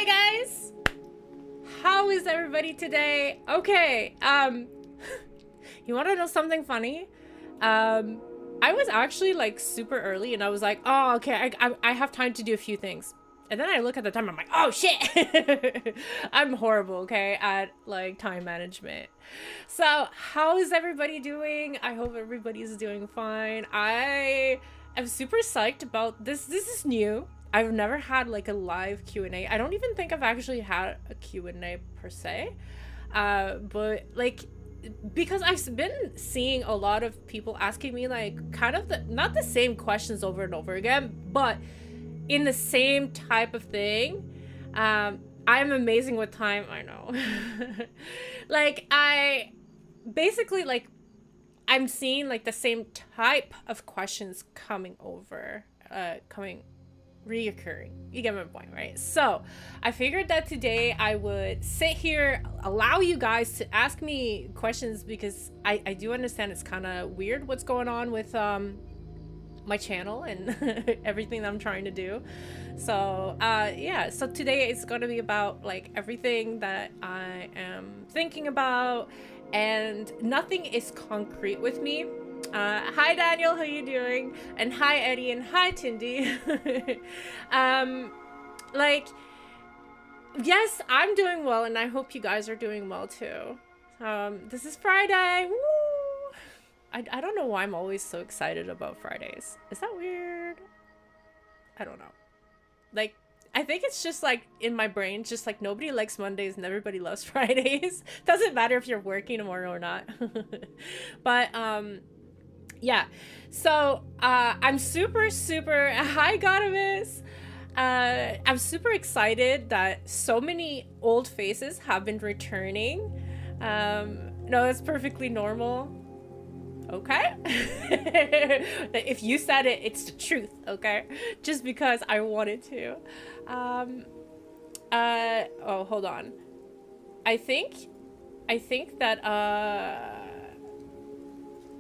guys, how is everybody today? Okay, you want to know something funny? I was actually like super early and I was like, oh, okay, I have time to do a few things. And then I look at the time, I'm like, oh shit. I'm horrible, okay, at like time management. So how is everybody doing? I hope everybody's doing fine. I am super psyched about this. This is new. I've never had like a live Q&A. I don't even think I've actually had a Q&A per se. But like, because I've been seeing a lot of people asking me like kind of not the same questions over and over again, but in the same type of thing. I'm amazing with time, I know. Like I basically like I'm seeing like the same type of questions coming over, coming reoccurring. You get my point, right? So I figured that today I would sit here, allow you guys to ask me questions, because I do understand it's kind of weird what's going on with my channel and everything that I'm trying to do. So yeah, so today it's going to be about like everything that I am thinking about, and nothing is concrete with me. Hi Daniel, how you doing? And hi Eddie, and hi Tindy. Like, yes, I'm doing well, and I hope you guys are doing well too. This is Friday. Woo! I don't know why I'm always so excited about Fridays. Is that weird? I don't know. Like, I think it's just like in my brain, just like nobody likes Mondays and everybody loves Fridays. Doesn't matter if you're working tomorrow or not. But yeah, so I'm super hi Godamus. I'm super excited that so many old faces have been returning. No, it's perfectly normal. Okay. If you said it, it's the truth. Okay, just because I wanted to. Oh, hold on. I think that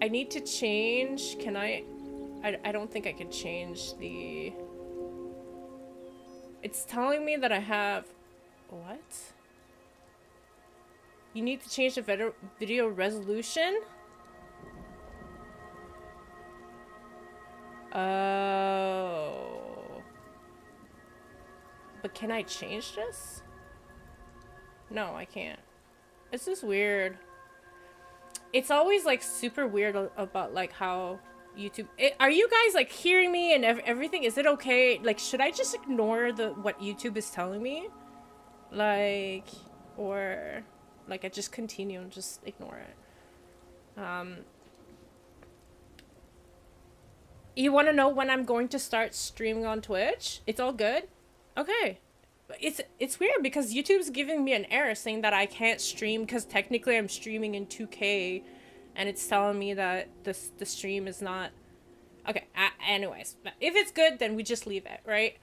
I need to change. Can I don't think I can change the... It's telling me that I have... What? You need to change the video resolution? Oh. But can I change this? No, I can't. It's just weird. It's always like super weird about like how YouTube... Are you guys like hearing me and everything? Is it okay? Like, should I just ignore what YouTube is telling me? Like, or like I just continue and just ignore it? You want to know when I'm going to start streaming on Twitch? It's all good? Okay. It's weird because YouTube's giving me an error saying that I can't stream because technically I'm streaming in 2K, and it's telling me that the stream is not... Okay, anyways, if it's good, then we just leave it, right?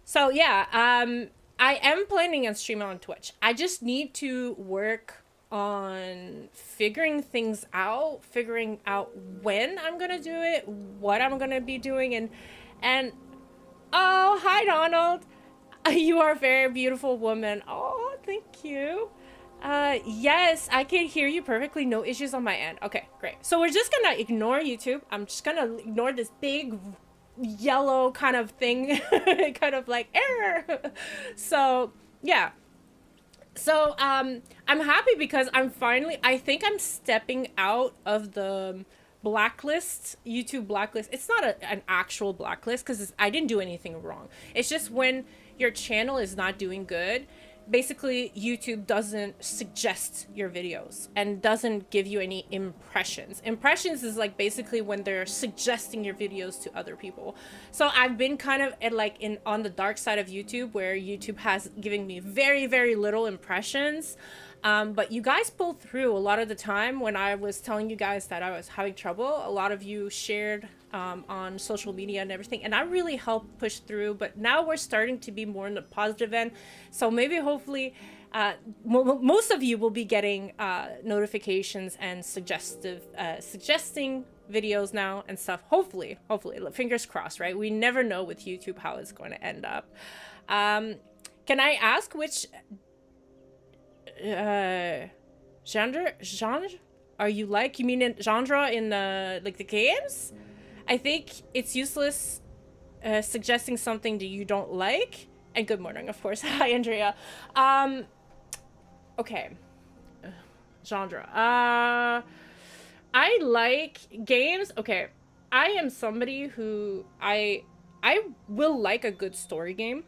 So yeah, I am planning on streaming on Twitch. I just need to work on figuring things out, figuring out when I'm gonna do it, what I'm gonna be doing, and oh, hi Donald. You are a very beautiful woman. Oh, thank you. Yes, I can hear you perfectly. No issues on my end. Okay, great. So we're just gonna ignore YouTube. I'm just gonna ignore this big yellow kind of thing, kind of like error. So yeah. So I'm happy because I think I'm stepping out of the blacklist, YouTube blacklist. It's not an actual blacklist because I didn't do anything wrong. It's just when your channel is not doing good, basically YouTube doesn't suggest your videos and doesn't give you any impressions. Impressions is like basically when they're suggesting your videos to other people. So I've been kind of on the dark side of YouTube, where YouTube has given me very little impressions. But you guys pulled through a lot of the time. When I was telling you guys that I was having trouble, a lot of you shared on social media and everything, and I really helped push through. But now we're starting to be more in the positive end, so maybe hopefully most of you will be getting notifications and suggesting videos now and stuff. Hopefully, fingers crossed, right? We never know with YouTube how it's going to end up. Can I ask which uh genre are you like? You mean in genre in the like the games? I think it's useless suggesting something that you don't like. And good morning, of course. Hi, Andrea. Um, okay. Genre. I like games. Okay. I am somebody who I will like a good story game,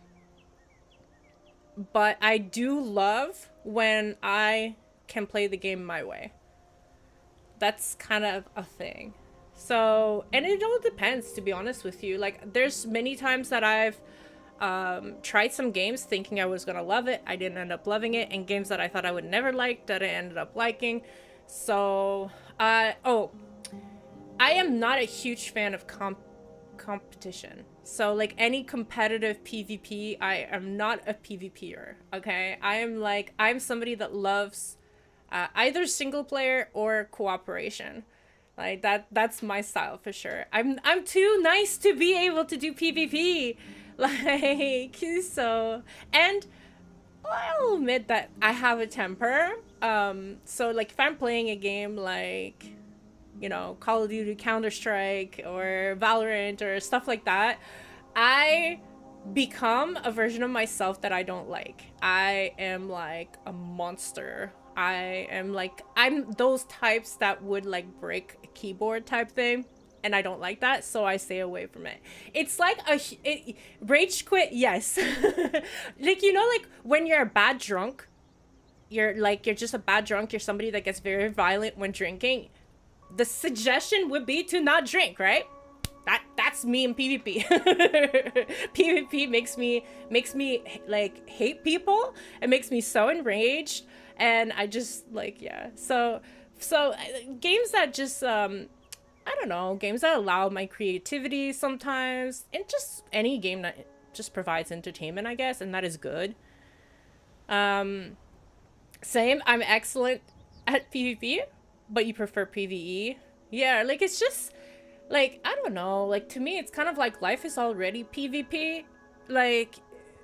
but I do love when I can play the game my way. That's kind of a thing. So, and it all depends, to be honest with you. Like, there's many times that I've tried some games thinking I was gonna love it. I didn't end up loving it, and games that I thought I would never like that I ended up liking. So, oh, I am not a huge fan of competition. So, like any competitive PvP, I am not a PvPer. Okay, I'm somebody that loves either single player or cooperation. Like that's my style for sure. I'm too nice to be able to do PvP. Like so, and I'll admit that I have a temper. So like if I'm playing a game like, you know, Call of Duty, Counter-Strike, or Valorant, or stuff like that, I become a version of myself that I don't like. I am like a monster. I'm those types that would like break a keyboard type thing. And I don't like that, so I stay away from it. It's like rage quit, yes. Like, you know, like when you're a bad drunk, you're just a bad drunk, you're somebody that gets very violent when drinking. The suggestion would be to not drink, right? That's me in PvP. PvP makes me like hate people. It makes me so enraged, and I just like yeah. So games that just I don't know, games that allow my creativity sometimes, and just any game that just provides entertainment, I guess, and that is good. Um, Same. I'm excellent at PvP, but you prefer PvE. Yeah, like it's just like I don't know, like to me it's kind of like life is already PvP. Like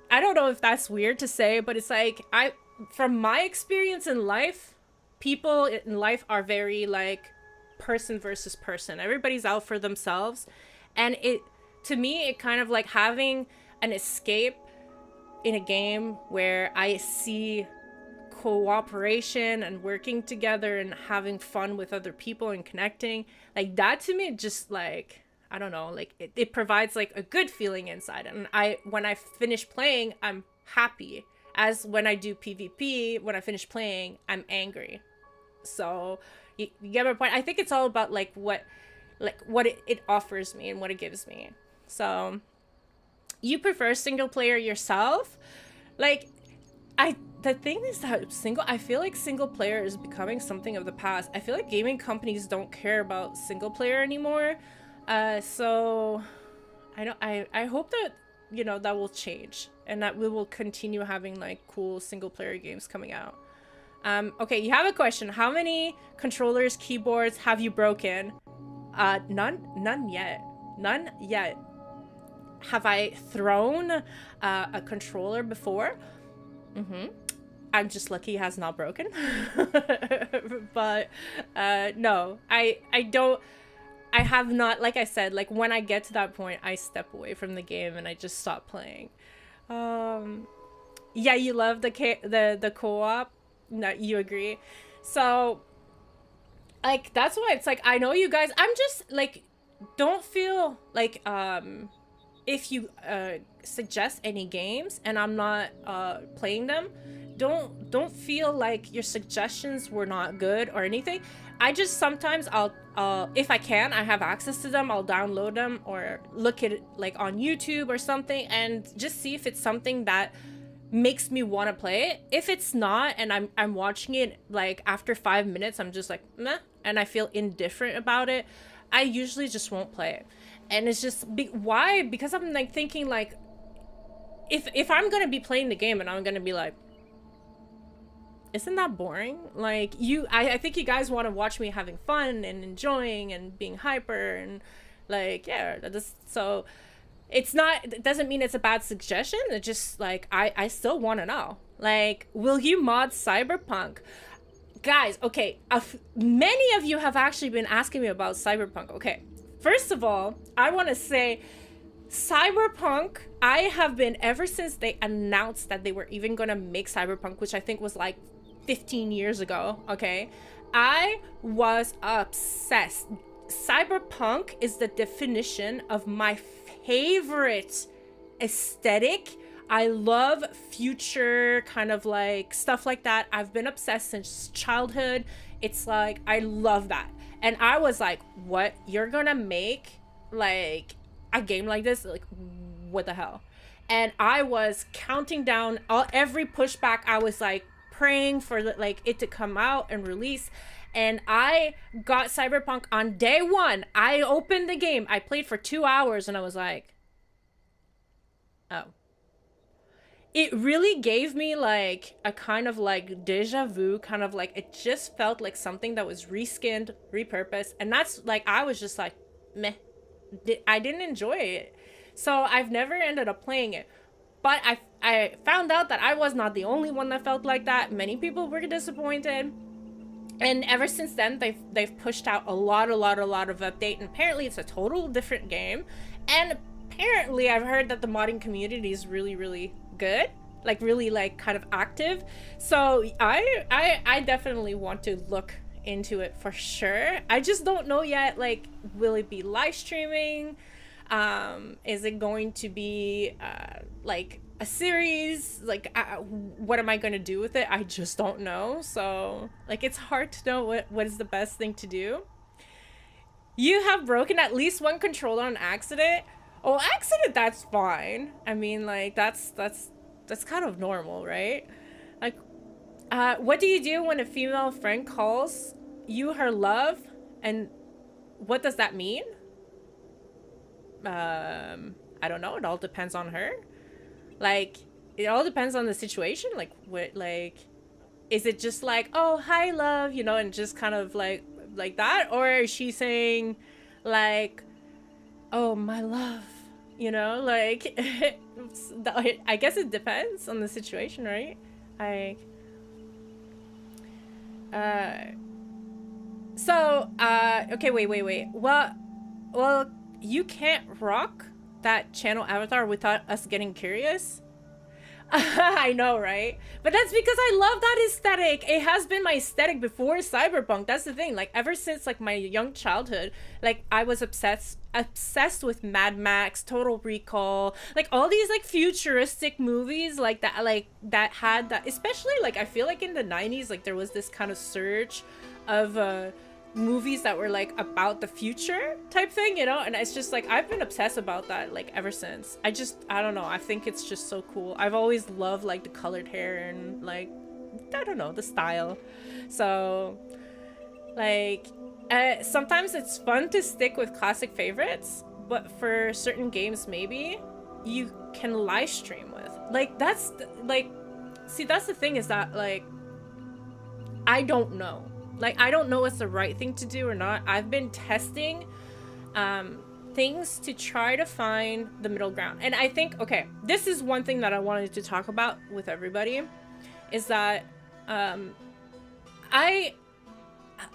I don't know if that's weird to say, but it's like I from my experience in life, people in life are very like person versus person. Everybody's out for themselves, and it to me it kind of like having an escape in a game where I see cooperation and working together and having fun with other people and connecting, like that to me just like I don't know, like it provides like a good feeling inside, and I when I finish playing I'm happy, as when I do PvP, when I finish playing I'm angry. So you get my point. I think it's all about like what it offers me and what it gives me. So you prefer single player yourself? Like I the thing is that I feel like single player is becoming something of the past. I feel like gaming companies don't care about single player anymore. So I hope that, you know, that will change and that we will continue having like cool single player games coming out. Okay, you have a question. How many controllers, keyboards have you broken? None yet. None yet. Have I thrown a controller before? Mm-hmm. I'm just lucky it has not broken. But no, I don't. I have not. Like I said, like when I get to that point, I step away from the game and I just stop playing. Yeah, you love the co-op. No, you agree. So like that's why it's like I know you guys. I'm just like don't feel like if you suggest any games and I'm not playing them, don't feel like your suggestions were not good or anything. I just sometimes I'll if I can, I have access to them, I'll download them or look at it like on YouTube or something and just see if it's something that makes me want to play it. If it's not and I'm watching it like after 5 minutes I'm just like meh and I feel indifferent about it, I usually just won't play it. And it's just why? Because I'm like thinking like if I'm gonna be playing the game and I'm gonna be like, isn't that boring? Like I think you guys want to watch me having fun and enjoying and being hyper and like yeah, so It's not, it doesn't mean it's a bad suggestion. It's just like I still want to know. Like, will you mod Cyberpunk? Guys, okay, many of you have actually been asking me about Cyberpunk. Okay, first of all, I want to say Cyberpunk, I have been, ever since they announced that they were even gonna make Cyberpunk, which I think was like 15 years ago, okay, I was obsessed. Cyberpunk is the definition of my favorite aesthetic. I love future kind of like stuff like that. I've been obsessed since childhood. It's like, I love that. And I was like, what? You're gonna make like a game like this? Like, what the hell? And I was counting down every pushback. I was like praying for like it to come out and release. And I got Cyberpunk on day one. I opened the game. I played for 2 hours and I was like, oh. It really gave me like a kind of like deja vu, kind of like, it just felt like something that was reskinned, repurposed. And that's like, I was just like, meh. I didn't enjoy it. So I've never ended up playing it. But I found out that I was not the only one that felt like that. Many people were disappointed. And ever since then, they've pushed out a lot of update. And apparently it's a total different game. And apparently I've heard that the modding community is really, really good. Like really like kind of active. So I definitely want to look into it for sure. I just don't know yet, like, will it be live streaming? Is it going to be like a series? Like, what am I going to do with it? I just don't know. So like, it's hard to know what is the best thing to do. You have broken at least one controller on accident. Oh, accident, that's fine. I mean, like, that's kind of normal, right? Like, what do you do when a female friend calls you her love? And what does that mean? I don't know. It all depends on her. Like, it all depends on the situation. Like, what, like, is it just like, oh, hi, love, you know, and just kind of like that? Or is she saying, like, oh, my love, you know, like, I guess it depends on the situation, right? Okay, wait. Well, you can't rock that channel avatar without us getting curious. I know, right? But that's because I love that aesthetic. It has been my aesthetic before Cyberpunk. That's the thing. Like, ever since like my young childhood, like I was obsessed with Mad Max, Total Recall, like all these like futuristic movies like that had that, especially like I feel like in the 90s, like there was this kind of surge of movies that were like about the future type thing, you know. And it's just like I've been obsessed about that like ever since. I don't know, I think it's just so cool. I've always loved like the colored hair and like, I don't know, the style. So like sometimes it's fun to stick with classic favorites, but for certain games maybe you can live stream with, like, that's like, see, that's the thing, is that like I don't know. Like, I don't know what's the right thing to do or not. I've been testing things to try to find the middle ground. And I think, okay, this is one thing that I wanted to talk about with everybody, is that I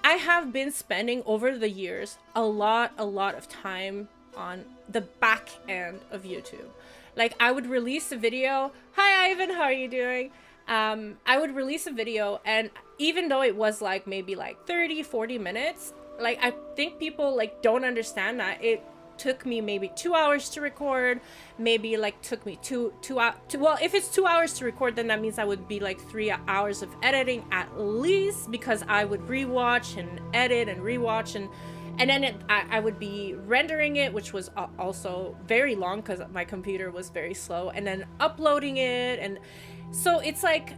have been spending over the years a lot of time on the back end of YouTube. Like, I would release a video. Hi, Ivan, how are you doing? I would release a video, and even though it was like maybe like 30-40 minutes, like I think people like don't understand that it took me maybe 2 hours to record, maybe like took me two hours. Well, if it's 2 hours to record, then that means I would be like 3 hours of editing at least, because I would rewatch and edit and rewatch, and then I would be rendering it, which was also very long because my computer was very slow, and then uploading it. And so it's like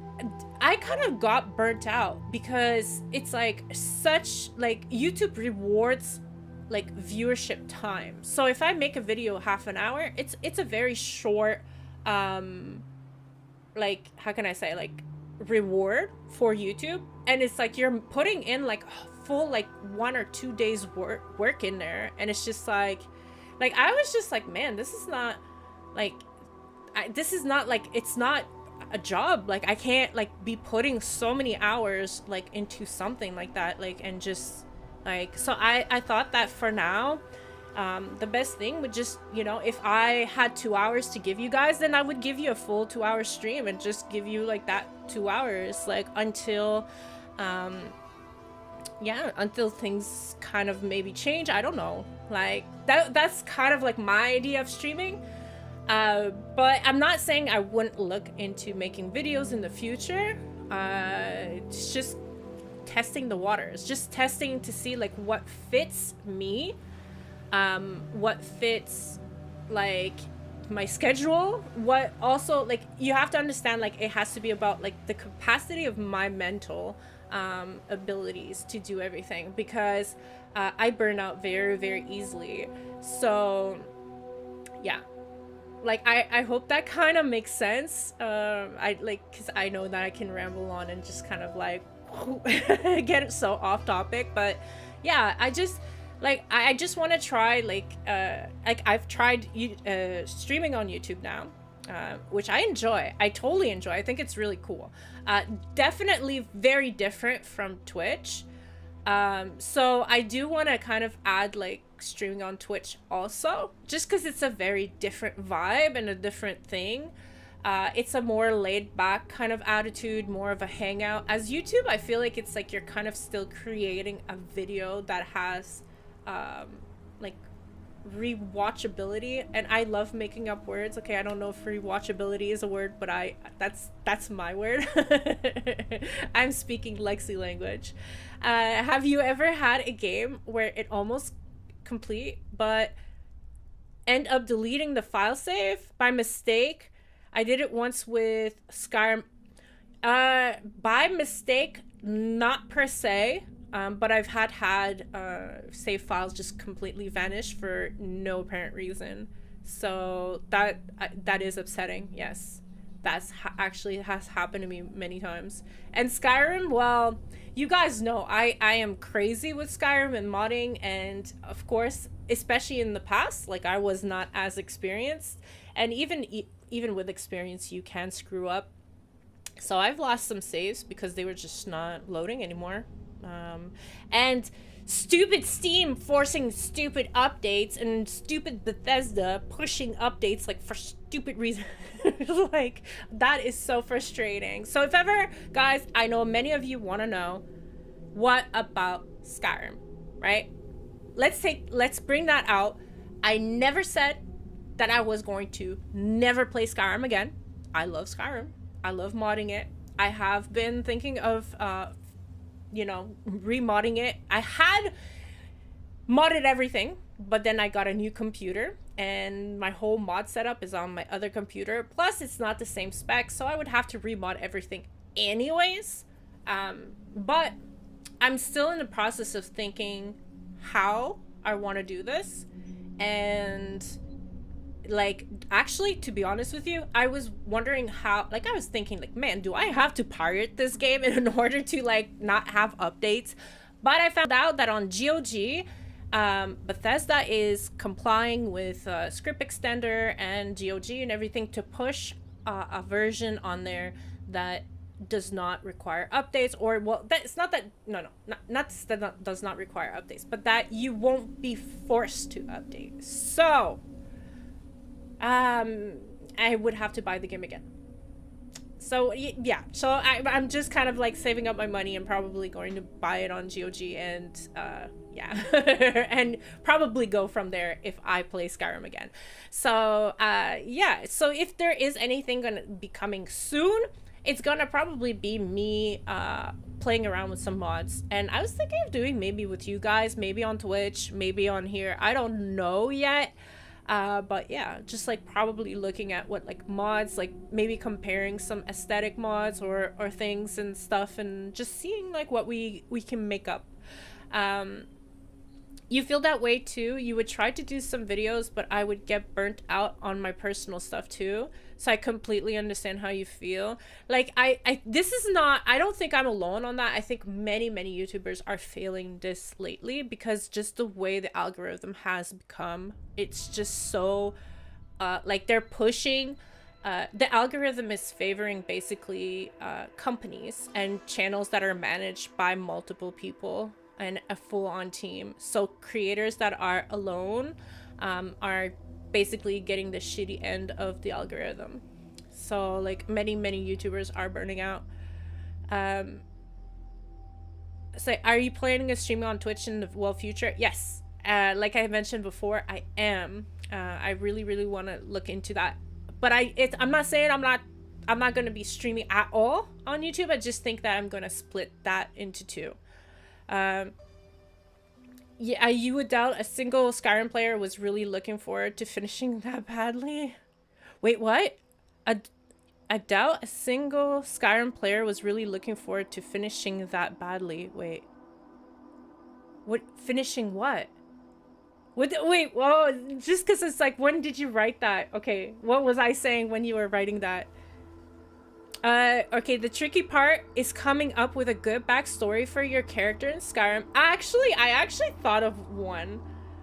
I kind of got burnt out, because it's like such, like, YouTube rewards like viewership time. So if I make a video half an hour, it's a very short like, how can I say, like, reward for YouTube. And it's like you're putting in like full like 1 or 2 days work in there, and it's just like, Like I was just like, man, this is not like this is not like, it's not a job. Like I can't like be putting so many hours like into something like that, like, and just like, so I thought that for now, the best thing would just, you know, if I had 2 hours to give you guys, then I would give you a full 2 hour stream and just give you like that 2 hours, like until yeah, until things kind of maybe change. I don't know, like that's kind of like my idea of streaming. But I'm not saying I wouldn't look into making videos in the future. It's just testing the waters, just testing to see like what fits me, what fits like my schedule, what also, like, you have to understand, like, it has to be about like the capacity of my mental abilities to do everything, because I burn out very, very easily. So yeah, like I hope that kind of makes sense. I like, because I know that I can ramble on and just kind of like get it so off topic, but yeah, I just like I just want to try like I've tried streaming on YouTube now, which I enjoy. I totally enjoy. I think it's really cool. Definitely very different from Twitch. So I do want to kind of add like streaming on Twitch also, just because it's a very different vibe and a different thing. It's a more laid back kind of attitude, more of a hangout. As YouTube, I feel like it's like you're kind of still creating a video that has like rewatchability, and I love making up words. Okay, I don't know if rewatchability is a word, but that's my word. I'm speaking Lexi language. Have you ever had a game where it almost complete but end up deleting the file save by mistake? I did it once with Skyrim. By mistake, not per se. But I've had save files just completely vanish for no apparent reason. So that is upsetting. Yes, that's actually has happened to me many times. And Skyrim, well, you guys know I am crazy with Skyrim and modding, and of course, especially in the past, like I was not as experienced, and even with experience, you can screw up. So I've lost some saves because they were just not loading anymore. And stupid Steam forcing stupid updates, and stupid Bethesda pushing updates like for stupid reasons. Like that is so frustrating. So if ever, guys, I know many of you want to know, what about Skyrim, right? Let's bring that out. I never said that I was going to never play Skyrim again. I love Skyrim. I love modding it. I have been thinking of you know, remodding it. I had modded everything, but then I got a new computer and my whole mod setup is on my other computer. Plus it's not the same spec, so I would have to remod everything anyways. But I'm still in the process of thinking how I want to do this. And like, actually, to be honest with you, I was wondering how, like, I was thinking like, man, do I have to pirate this game in order to like not have updates? But I found out that on GOG, Bethesda is complying with script extender and GOG and everything to push a version on there that does not require updates, or, well, that's not that, not that does not require updates, but that you won't be forced to update. So I would have to buy the game again. So yeah, so I'm just kind of like saving up my money and probably going to buy it on GOG, and yeah, and probably go from there if I play Skyrim again. So yeah, so if there is anything gonna be coming soon, it's gonna probably be me playing around with some mods. And I was thinking of doing maybe with you guys, maybe on Twitch, maybe on here, I don't know yet. But yeah, just like probably looking at what like mods, like maybe comparing some aesthetic mods or things and stuff, and just seeing like what we can make up. You feel that way too? You would try to do some videos, but I would get burnt out on my personal stuff too. So I completely understand how you feel. Like this is not, I don't think I'm alone on that. I think many YouTubers are failing this lately because just the way the algorithm has become, it's just so like they're pushing the algorithm is favoring basically companies and channels that are managed by multiple people and a full-on team. So creators that are alone are basically getting the shitty end of the algorithm. So like many YouTubers are burning out. So are you planning a stream on Twitch in the future? Yes. Like I mentioned before, I am. I really want to look into that. But I'm not saying I'm not going to be streaming at all on YouTube. I just think that I'm going to split that into two. Yeah, you would doubt a single Skyrim player was really looking forward to finishing that badly. Wait, what? I doubt a single Skyrim player was really looking forward to finishing that badly. Wait. What? Finishing what? Wait, whoa, just because it's like, when did you write that? Okay, what was I saying when you were writing that? Okay, the tricky part is coming up with a good backstory for your character in Skyrim. I actually thought of one.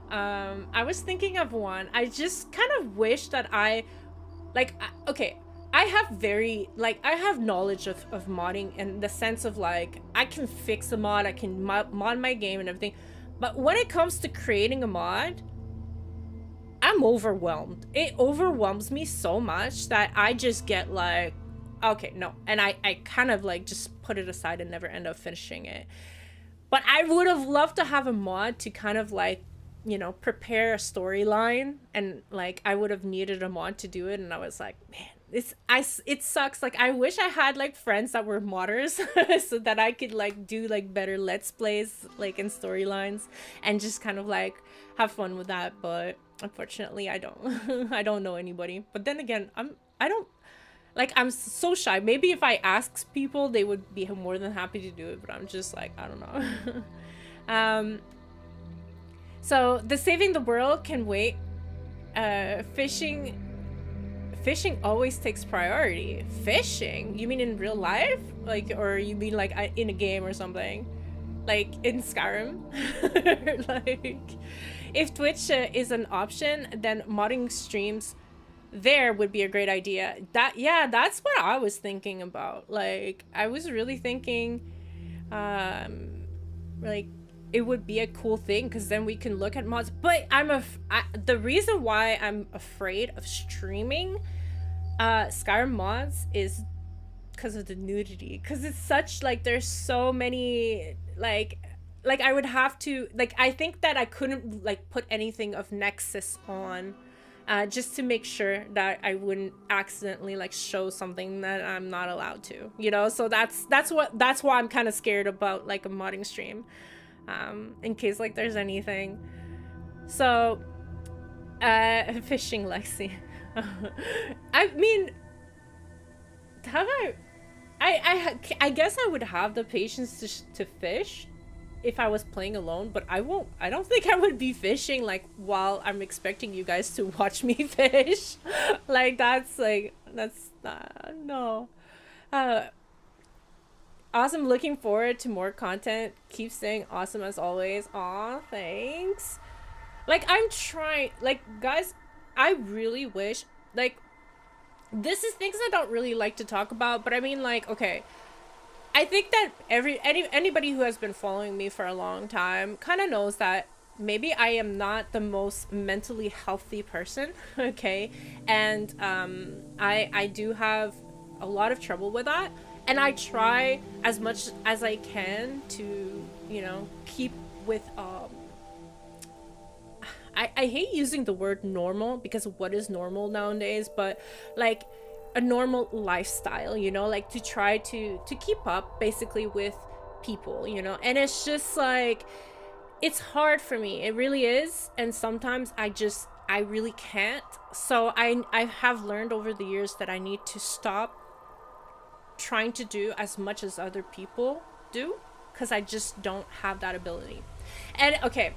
I was thinking of one. I just kind of wish that okay, I have knowledge of modding in the sense of like, I can fix a mod, I can mod my game and everything. But when it comes to creating a mod, I'm overwhelmed. It overwhelms me so much that I just get like, okay, no. And I kind of like just put it aside and never end up finishing it. But I would have loved to have a mod to kind of like, you know, prepare a storyline. And like, I would have needed a mod to do it. And I was like, man, it sucks. Like, I wish I had like friends that were modders so that I could like do like better let's plays like in storylines and just kind of like have fun with that. But unfortunately I don't. I don't know anybody. But then again, I'm so shy. Maybe if I asked people, they would be more than happy to do it, but I'm just like, I don't know. So the saving the world can wait. Fishing always takes priority. Fishing? You mean in real life? Like, or you mean like in a game or something? Like in Skyrim? Like, if Twitch is an option, then modding streams there would be a great idea. That's what I was thinking about. Like, I was really thinking, like, it would be a cool thing because then we can look at mods. But the reason why I'm afraid of streaming Skyrim mods is because of the nudity. Because it's such like, there's so many like I would have to like, I think that I couldn't like put anything of Nexus on just to make sure that I wouldn't accidentally like show something that I'm not allowed to, you know. So that's why I'm kind of scared about like a modding stream, in case like there's anything. So fishing, Lexi. I mean, have I guess I would have the patience to fish if I was playing alone, but I don't think I would be fishing like while I'm expecting you guys to watch me fish. Like that's no. Awesome, looking forward to more content. Keep staying awesome as always. Aw, thanks. Like, I'm trying, like, guys, I really wish, like, this is things I don't really like to talk about, but I mean, like, okay, I think that anybody who has been following me for a long time kind of knows that maybe I am not the most mentally healthy person, okay, and I do have a lot of trouble with that, and I try as much as I can to, you know, keep with I hate using the word normal because of what is normal nowadays, but like a normal lifestyle, you know, like to try to keep up basically with people, you know. And it's just like, it's hard for me, it really is, and sometimes I really can't. So I have learned over the years that I need to stop trying to do as much as other people do, because I just don't have that ability. And okay,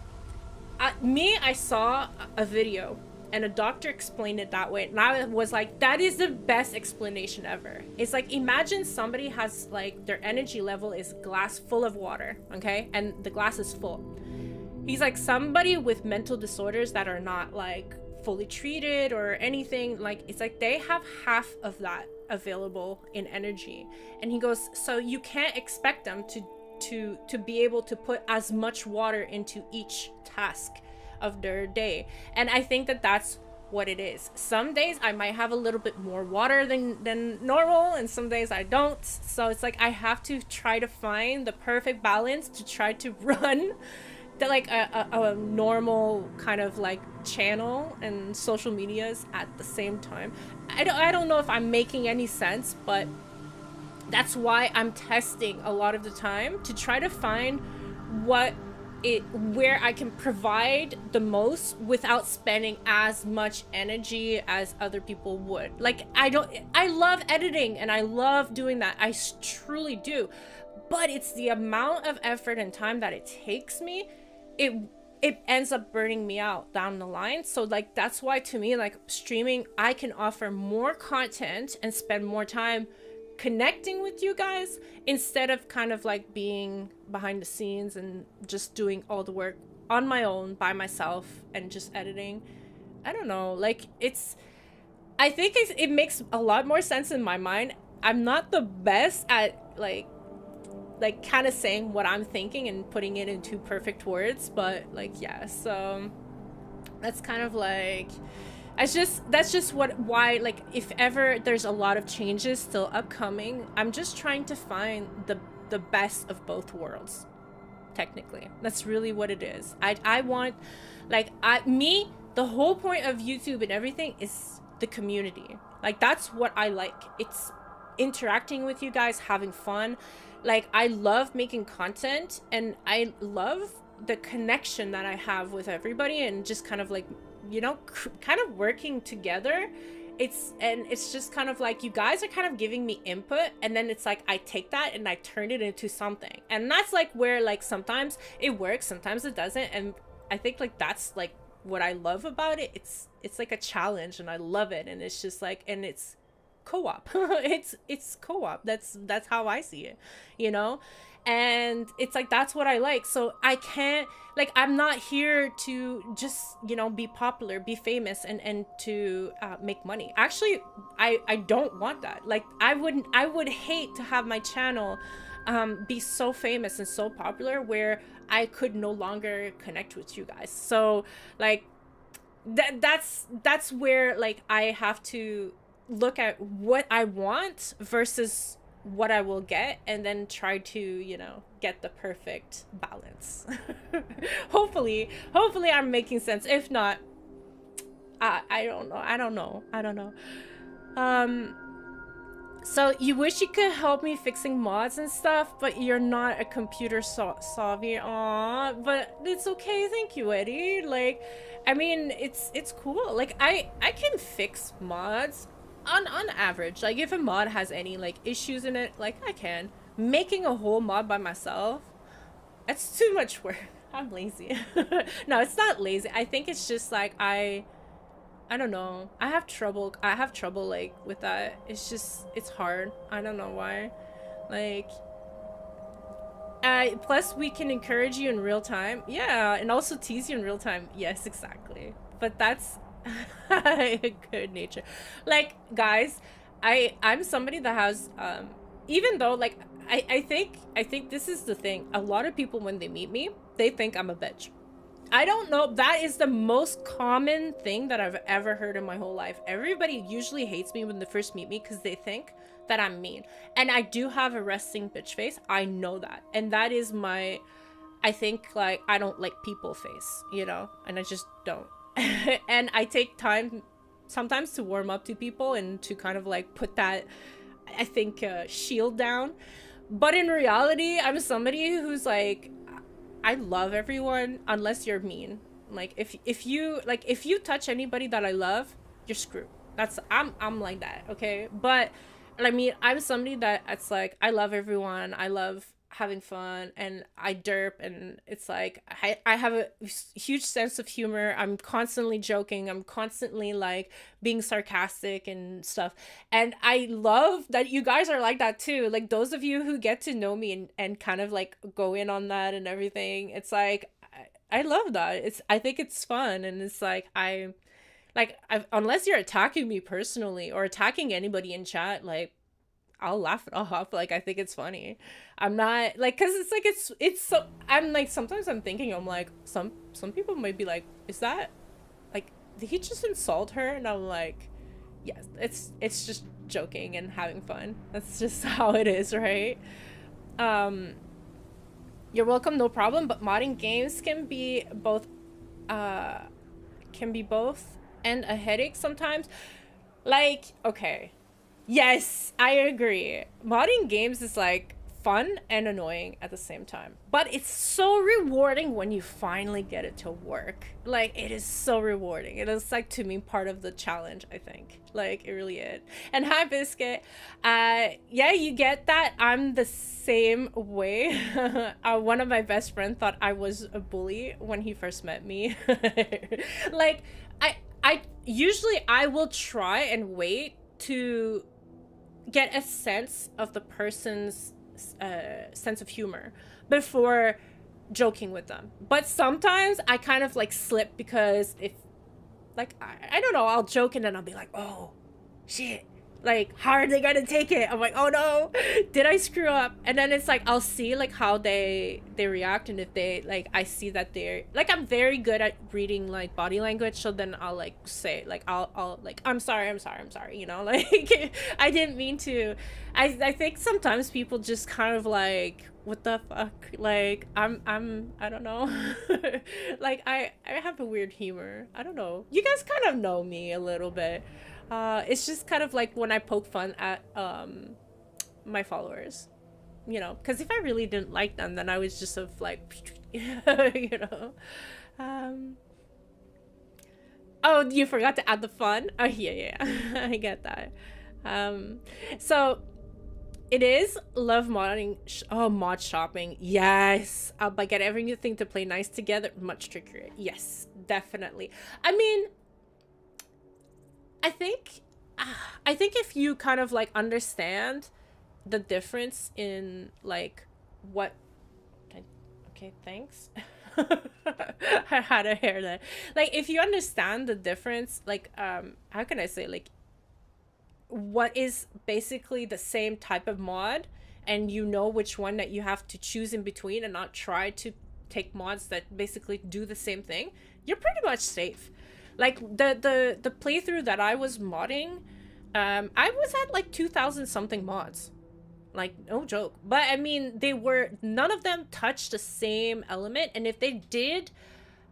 I saw a video and a doctor explained it that way, and I was like, that is the best explanation ever. It's like, imagine somebody has like their energy level is glass full of water, okay, and the glass is full. He's like, somebody with mental disorders that are not like fully treated or anything, like it's like they have half of that available in energy. And he goes, so you can't expect them to be able to put as much water into each task of their day. And I think that that's what it is. Some days I might have a little bit more water than normal, and some days I don't. So it's like I have to try to find the perfect balance to try to run the, like a normal kind of like channel and social medias at the same time. I don't know if I'm making any sense, but that's why I'm testing a lot of the time to try to find where I can provide the most without spending as much energy as other people would. Like I love editing and I love doing that. I truly do. But it's the amount of effort and time that it takes me, it ends up burning me out down the line. So like that's why to me, like streaming, I can offer more content and spend more time connecting with you guys instead of kind of like being behind the scenes and just doing all the work on my own by myself and just editing. I don't know, like I think it makes a lot more sense in my mind. I'm not the best at like kind of saying what I'm thinking and putting it into perfect words, but like yeah, so that's kind of like that's just why like if ever there's a lot of changes still upcoming, I'm just trying to find the best of both worlds. Technically, that's really what it is. I want like the whole point of YouTube and everything is the community. Like that's what I like. It's interacting with you guys, having fun. Like I love making content and I love the connection that I have with everybody and just kind of like, you know, kind of working together. It's just kind of like you guys are kind of giving me input, and then it's like I take that and I turn it into something. And that's like where like sometimes it works, sometimes it doesn't. And I think like that's like what I love about it. It's like a challenge and I love it. And it's just like, and it's co-op. it's co-op. That's how I see it, you know? And it's like that's what I like. So I can't, like, I'm not here to just, you know, be popular, be famous, and to make money. Actually, I don't want that. Like I would hate to have my channel be so famous and so popular where I could no longer connect with you guys. So like that's where like I have to look at what I want versus what I will get, and then try to, you know, get the perfect balance. hopefully I'm making sense. If not, I don't know. So you wish you could help me fixing mods and stuff, but you're not a computer savvy. Aw, but it's okay. Thank you, Eddie. Like, I mean, it's cool. Like I can fix mods on average. Like if a mod has any like issues in it, like I can. Making a whole mod by myself, that's too much work. I'm lazy. No, it's not lazy. I think it's just like I don't know. I have trouble like with that. It's hard. I don't know why. Like plus we can encourage you in real time. Yeah, and also tease you in real time. Yes, exactly. But that's good nature. Like guys, I'm somebody that has even though like I think this is the thing. A lot of people when they meet me, they think I'm a bitch. I don't know. That is the most common thing that I've ever heard in my whole life. Everybody usually hates me when they first meet me because they think that I'm mean. And I do have a resting bitch face. I know that. And that is my, I think like I don't like people face, you know, and I just don't. And I take time sometimes to warm up to people and to kind of like put that, I think, shield down. But in reality, I'm somebody who's like, I love everyone unless you're mean. Like if you touch anybody that I love, you're screwed. I'm like that, okay? But I mean, I'm somebody that it's like I love everyone. I love having fun and I derp, and it's like I have a huge sense of humor. I'm constantly joking. I'm constantly like being sarcastic and stuff. And I love that you guys are like that too. Like those of you who get to know me and kind of like go in on that and everything. It's like I love that. I think it's fun, and it's unless you're attacking me personally or attacking anybody in chat, like I'll laugh it off. Like I think it's funny. I'm not like, cause it's like it's so. I'm like sometimes I'm thinking I'm like some people might be like, is that like did he just insult her? And I'm like, yes, it's just joking and having fun. That's just how it is, right? Um, you're welcome, no problem. But modding games uh can be both and a headache sometimes. Like okay, yes, I agree. Modding games is like fun and annoying at the same time. But it's so rewarding when you finally get it to work. Like it is so rewarding. It is like to me part of the challenge, I think. Like it really is. And hi Biscuit. Yeah, you get that. I'm the same way. One of my best friends thought I was a bully when he first met me. Like I usually I will try and wait to get a sense of the person's sense of humor before joking with them. But sometimes I kind of like slip because if like I don't know, I'll joke and then I'll be like, oh shit, like how are they gonna take it? I'm like, oh no, did I screw up? And then it's like I'll see like how they react, and if they like I see that they're like I'm very good at reading like body language, so then I'll like say like I'll like I'm sorry, you know, like I didn't mean to. I think sometimes people just kind of like what the fuck, like I don't know. Like I have a weird humor. I don't know, you guys kind of know me a little bit. It's just kind of like when I poke fun at my followers, you know, because if I really didn't like them, then I was just of like, you know. Um, oh, you forgot to add the fun. Oh yeah, I get that. Um, so it is love modding. Oh, mod shopping. Yes, but get everything to play nice together. Much trickier. Yes, definitely. I mean, I think I think if you kind of like understand the difference in like what okay, thanks. I had to hear that. Like if you understand the difference, like how can I say, like what is basically the same type of mod, and you know which one that you have to choose in between and not try to take mods that basically do the same thing, you're pretty much safe. Like the playthrough that I was modding, I was at like 2,000 something mods. Like no joke. But I mean, they were none of them touched the same element, and if they did,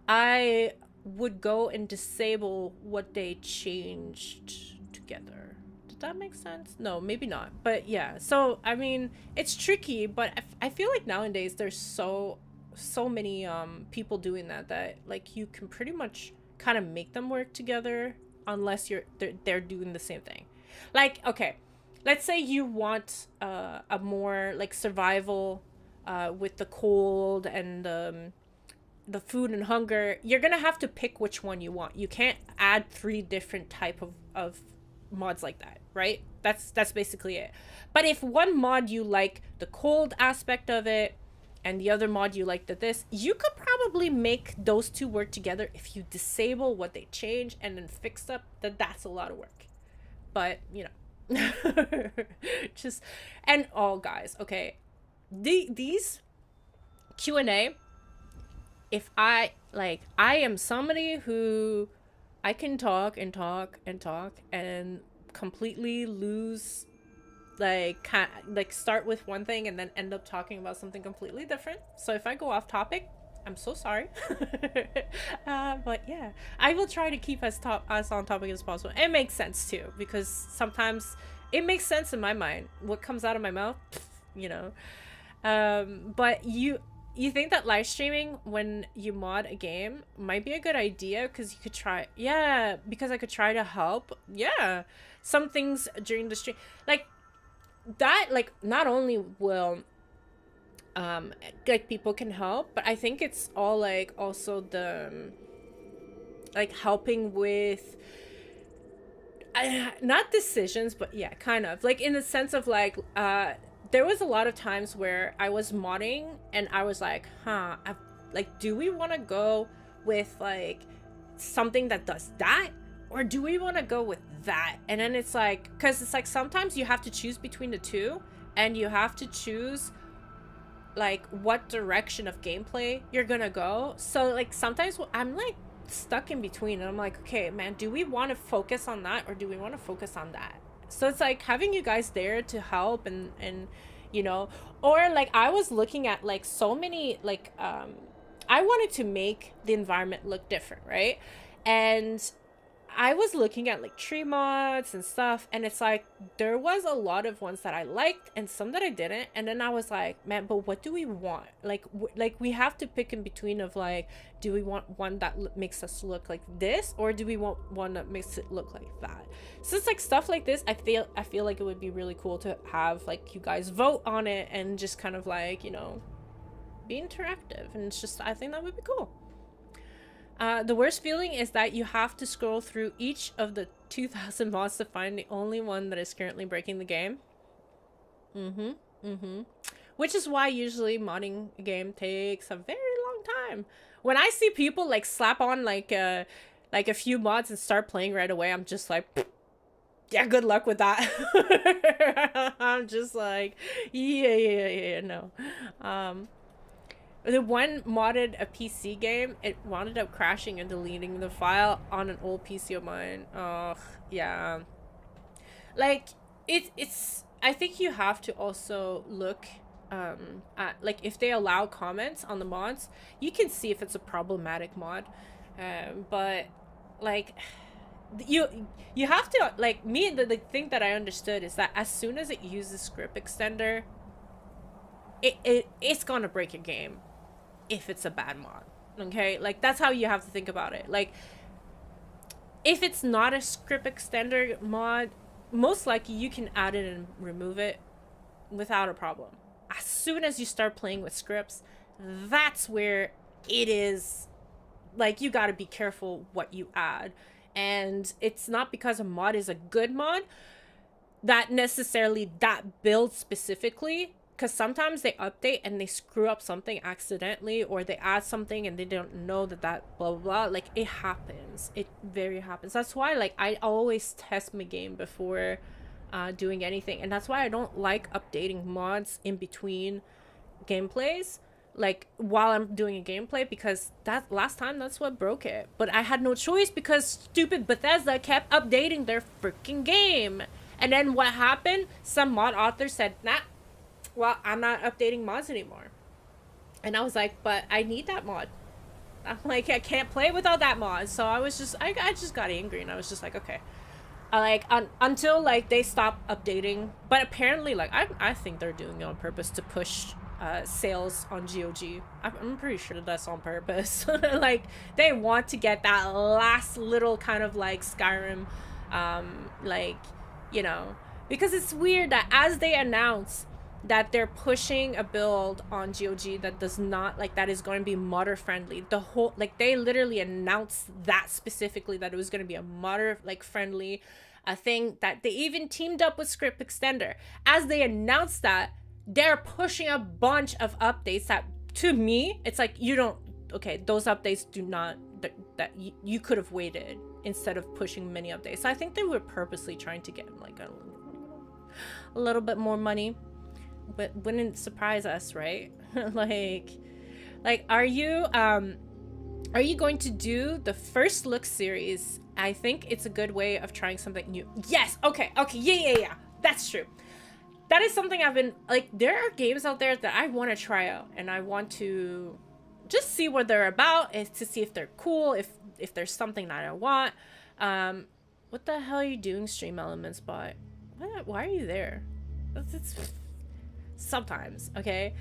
I would go and disable what they changed together. Did that make sense? No, maybe not. But yeah. So I mean, it's tricky, but I feel like nowadays there's so many people doing that like you can pretty much kind of make them work together unless they're doing the same thing. Like okay, let's say you want a more like survival with the cold and the food and hunger. You're gonna have to pick which one you want. You can't add 3 different type of mods like that, right? That's basically it. But if one mod you like the cold aspect of it and the other mod you like this, you could probably make those 2 work together if you disable what they change and then fix up. That's a lot of work. But you know, just and oh guys, okay, these Q&A, if I am somebody who I can talk and talk and talk and completely lose like start with one thing and then end up talking about something completely different. So if I go off topic, I'm so sorry. But yeah, I will try to keep as on topic as possible. It makes sense too, because sometimes it makes sense in my mind. What comes out of my mouth, you know. But you think that live streaming when you mod a game might be a good idea because you could try, yeah, because I could try to help, yeah, some things during the stream, like that, like not only will like people can help, but I think it's all like also the like helping with not decisions, but yeah, kind of like in the sense of like there was a lot of times where I was modding and I was like, like, do we want to go with like something that does that, or do we want to go with that? And then it's like, because it's like sometimes you have to choose between the two, and you have to choose like what direction of gameplay you're gonna go. So like sometimes I'm like stuck in between, and I'm like, okay man, do we want to focus on that or do we want to focus on that? So it's like having you guys there to help, and you know, or like I was looking at like so many like I wanted to make the environment look different, right? And I was looking at like tree mods and stuff, and it's like there was a lot of ones that I liked and some that I didn't. And then I was like, man, but what do we want? Like like we have to pick in between of like, do we want one that makes us look like this, or do we want one that makes it look like that? So it's like stuff like this. I feel like it would be really cool to have like you guys vote on it and just kind of like, you know, be interactive. And it's just, I think that would be cool. The worst feeling is that you have to scroll through each of the 2,000 mods to find the only one that is currently breaking the game. Which is why usually modding a game takes a very long time. When I see people like slap on like a few mods and start playing right away, I'm just like, yeah, good luck with that. I'm just like, yeah, no. The one modded a PC game, it wound up crashing and deleting the file on an old PC of mine. Oh, yeah. Like, it's I think you have to also look at, like, if they allow comments on the mods, you can see if it's a problematic mod. But, like, you have to, like, the thing that I understood is that as soon as it uses script extender, it's gonna break your game if it's a bad mod. Okay, like that's how you have to think about it. Like if it's not a script extender mod, most likely you can add it and remove it without a problem. As soon as you start playing with scripts, that's where it is like you got to be careful what you add. And it's not because a mod is a good mod that necessarily that build specifically, because sometimes they update and they screw up something accidentally, or they add something and they don't know that blah blah blah. Like it happens, it very happens. That's why like I always test my game before doing anything, and that's why I don't like updating mods in between gameplays, like while I'm doing a gameplay, because that last time that's what broke it. But I had no choice because stupid Bethesda kept updating their freaking game. And then what happened? Some mod author said, nah, well, I'm not updating mods anymore. And I was like, but I need that mod. I'm like, I can't play without that mod. So I was just, I just got angry, and I was just like, okay. Until like they stop updating. But apparently, like, I think they're doing it on purpose to push sales on GOG. I'm pretty sure that's on purpose. Like, they want to get that last little kind of like Skyrim, like, you know, because it's weird that as they announce that they're pushing a build on GOG that does not, like, that is going to be modder friendly, the whole, like, they literally announced that specifically, that it was going to be a modder, like, friendly thing, that they even teamed up with Script Extender. As they announced that, they're pushing a bunch of updates that, to me, it's like, you don't, okay, those updates do not, that you could have waited instead of pushing many updates. So I think they were purposely trying to get, like, a little bit more money. But wouldn't surprise us, right? like are you going to do the First Look series? I think it's a good way of trying something new. Yes, okay, yeah, that's true. That is something I've been, like, there are games out there that I want to try out, and I want to just see what they're about, is to see if they're cool, if there's something that I want. What the hell are you doing, Stream Elements bot? Why are you there? It's sometimes, okay?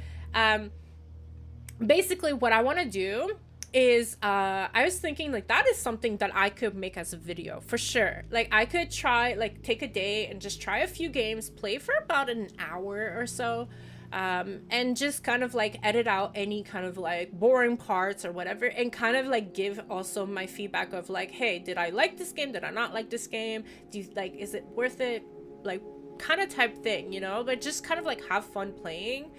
Basically what I want to do is I was thinking, like, that is something that I could make as a video for sure. Like, I could try, like, take a day and just try a few games, play for about an hour or so, and just kind of like edit out any kind of like boring parts or whatever, and kind of like give also my feedback of like, hey, did I like this game, did I not like this game, do you like, is it worth it, like kind of type thing, you know, but just kind of like have fun playing.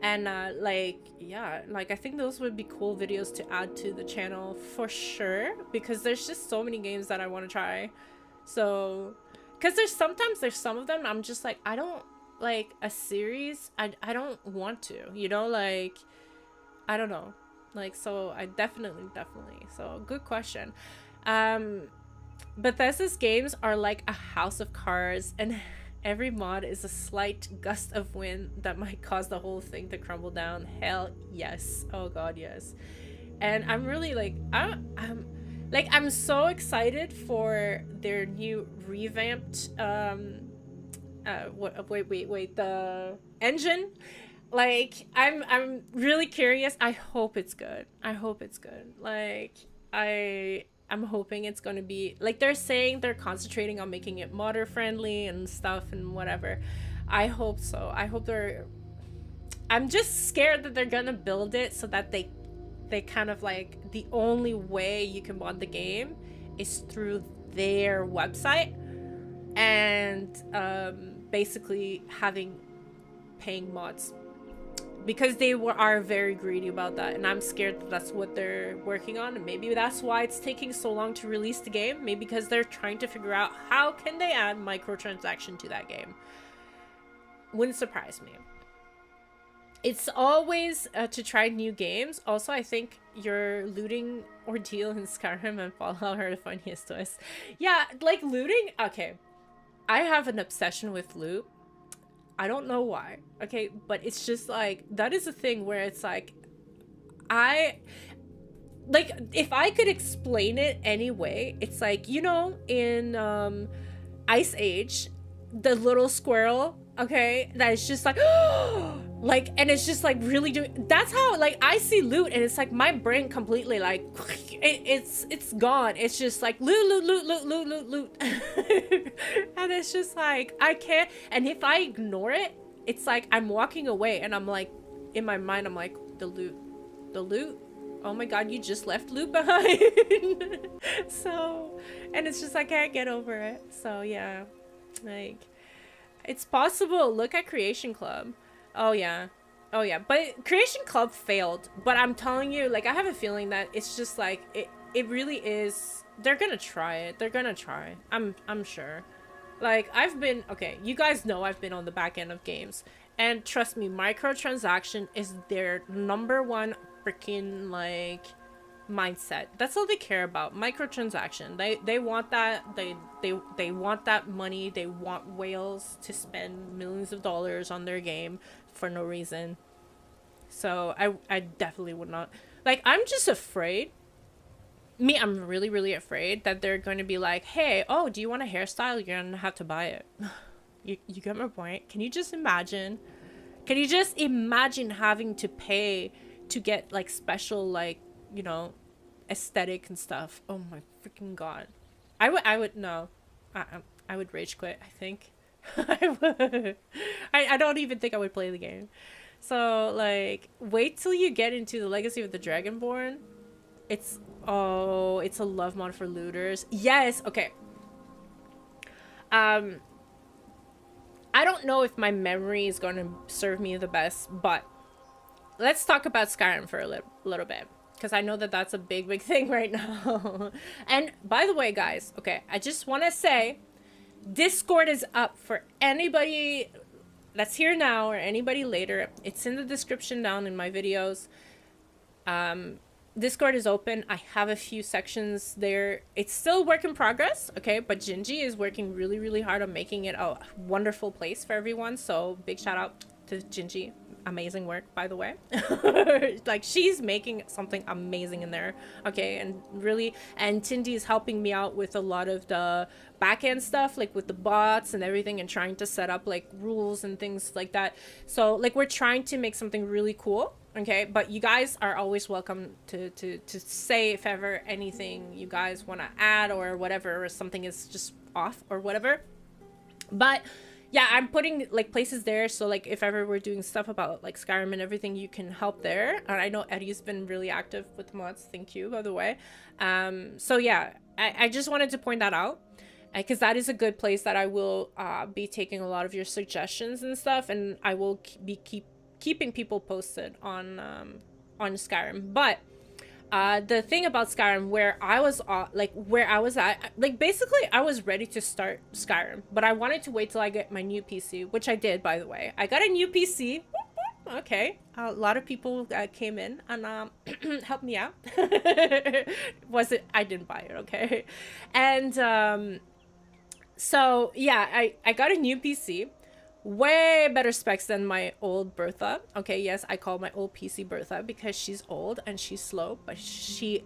And like, yeah, like I think those would be cool videos to add to the channel for sure, because there's just so many games that I want to try. So because there's some of them I'm just like, I don't like a series, I don't want to, you know, like I don't know, like, so I definitely, so good question. Bethesda's games are like a house of cards, and every mod is a slight gust of wind that might cause the whole thing to crumble down. Hell yes. Oh god, yes. And I'm really like, I'm so excited for their new revamped the engine. Like I'm really curious. I hope it's good. Like I'm hoping it's going to be like, they're saying they're concentrating on making it modder friendly and stuff and whatever. I hope so. I'm just scared that they're going to build it so that they kind of like, the only way you can mod the game is through their website, and basically having paying mods, because they are very greedy about that, and I'm scared that that's what they're working on, and maybe that's why it's taking so long to release the game. Maybe because they're trying to figure out how can they add microtransaction to that game. Wouldn't surprise me. It's always to try new games. Also, I think your looting ordeal in Skyrim and Fallout are the funniest twists. Yeah, like looting, okay, I have an obsession with loot. I don't know why, okay, but it's just like, that is a thing where it's like, if I could explain it anyway, it's like, you know, in Ice Age, the little squirrel, okay, that is just like like, and it's just like really doing, that's how like I see loot, and it's like my brain completely like it's gone. It's just like loot and it's just like I can't, and if I ignore it, it's like I'm walking away, and I'm like, in my mind I'm like, the loot, oh my god, you just left loot behind. So, and it's just I can't get over it. So yeah, like, it's possible. Look at Creation Club. Oh yeah, but Creation Club failed. But I'm telling you, like, I have a feeling that it's just like it really is, they're gonna try it. I'm sure. Like, okay, you guys know I've been on the back end of games, and trust me, microtransaction is their #1 freaking like mindset. That's all they care about. Microtransaction. They want that. They want that money. They want whales to spend millions of dollars on their game for no reason. So I definitely would not. Like, I'm just afraid. I'm really, really afraid that they're going to be like, hey, oh, do you want a hairstyle? You're gonna have to buy it. You get my point? Can you just imagine having to pay to get like special, like, you know, aesthetic and stuff? Oh my freaking god. I would no. I would rage quit, I think. I would. I don't even think I would play the game. So like, wait till you get into the Legacy of the Dragonborn. It's a love mod for looters. Yes, okay. I don't know if my memory is going to serve me the best, but let's talk about Skyrim for a little bit, because I know that that's a big thing right now. And by the way, guys, okay, I just want to say, Discord is up for anybody that's here now or anybody later. It's in the description down in my videos. Discord is open. I have a few sections there. It's still work in progress, okay? But Gingy is working really, really hard on making it a wonderful place for everyone. So big shout out to Gingy. Amazing work, by the way. Like, she's making something amazing in there, okay? And really, and Tindy is helping me out with a lot of the back-end stuff, like with the bots and everything, and trying to set up like rules and things like that. So like, we're trying to make something really cool. Okay, but you guys are always welcome to say if ever anything you guys want to add or whatever, or something is just off or whatever. But yeah, I'm putting like places there, so like if ever we're doing stuff about like Skyrim and everything, you can help there. And I know Eddie's been really active with mods. Thank you, by the way. So yeah, I just wanted to point that out because that is a good place that I will be taking a lot of your suggestions and stuff, and I will be keeping people posted on Skyrim. But the thing about Skyrim, where I was where I was at, like basically I was ready to start Skyrim, but I wanted to wait till I get my new PC, which I did, by the way. I got a new PC. Okay, a lot of people came in and helped me out. Was it? I didn't buy it. Okay, and so yeah, I got a new PC, way better specs than my old Bertha. Okay, yes, I call my old PC Bertha because she's old and she's slow, but she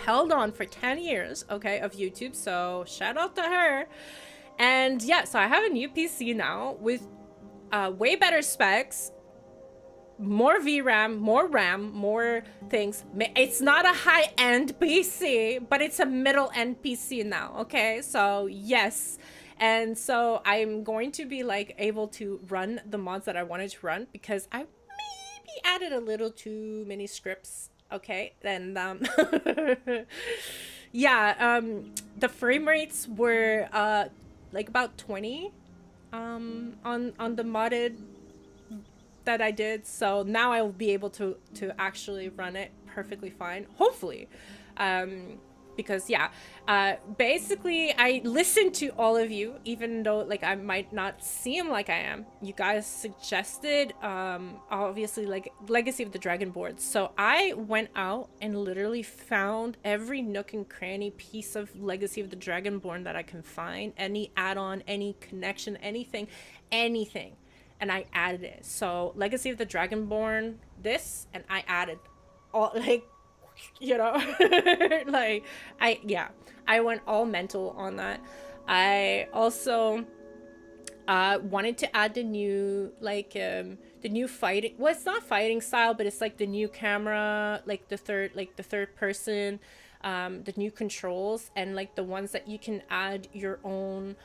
held on for 10 years, okay, of YouTube. So shout out to her. And yeah, so I have a new PC now with way better specs, more VRAM, more RAM, more things. It's not a high-end PC, but it's a middle-end PC now, okay? So yes. And so I'm going to be like able to run the mods that I wanted to run because I maybe added a little too many scripts, okay? And yeah, the frame rates were like about 20 on the modded that I did, so now I will be able to actually run it perfectly fine, hopefully. Because yeah, basically I listened to all of you, even though like I might not seem like I am. You guys suggested obviously like Legacy of the Dragon boards, so I went out and literally found every nook and cranny piece of Legacy of the Dragonborn that I can find, any add-on, any connection, anything, and I added it. So Legacy of the Dragonborn, this, and I added all, like, you know, like I went all mental on that. I also wanted to add the new the new fighting, well, it's not fighting style, but it's like the new camera, like the third person, the new controls, and like the ones that you can add your own,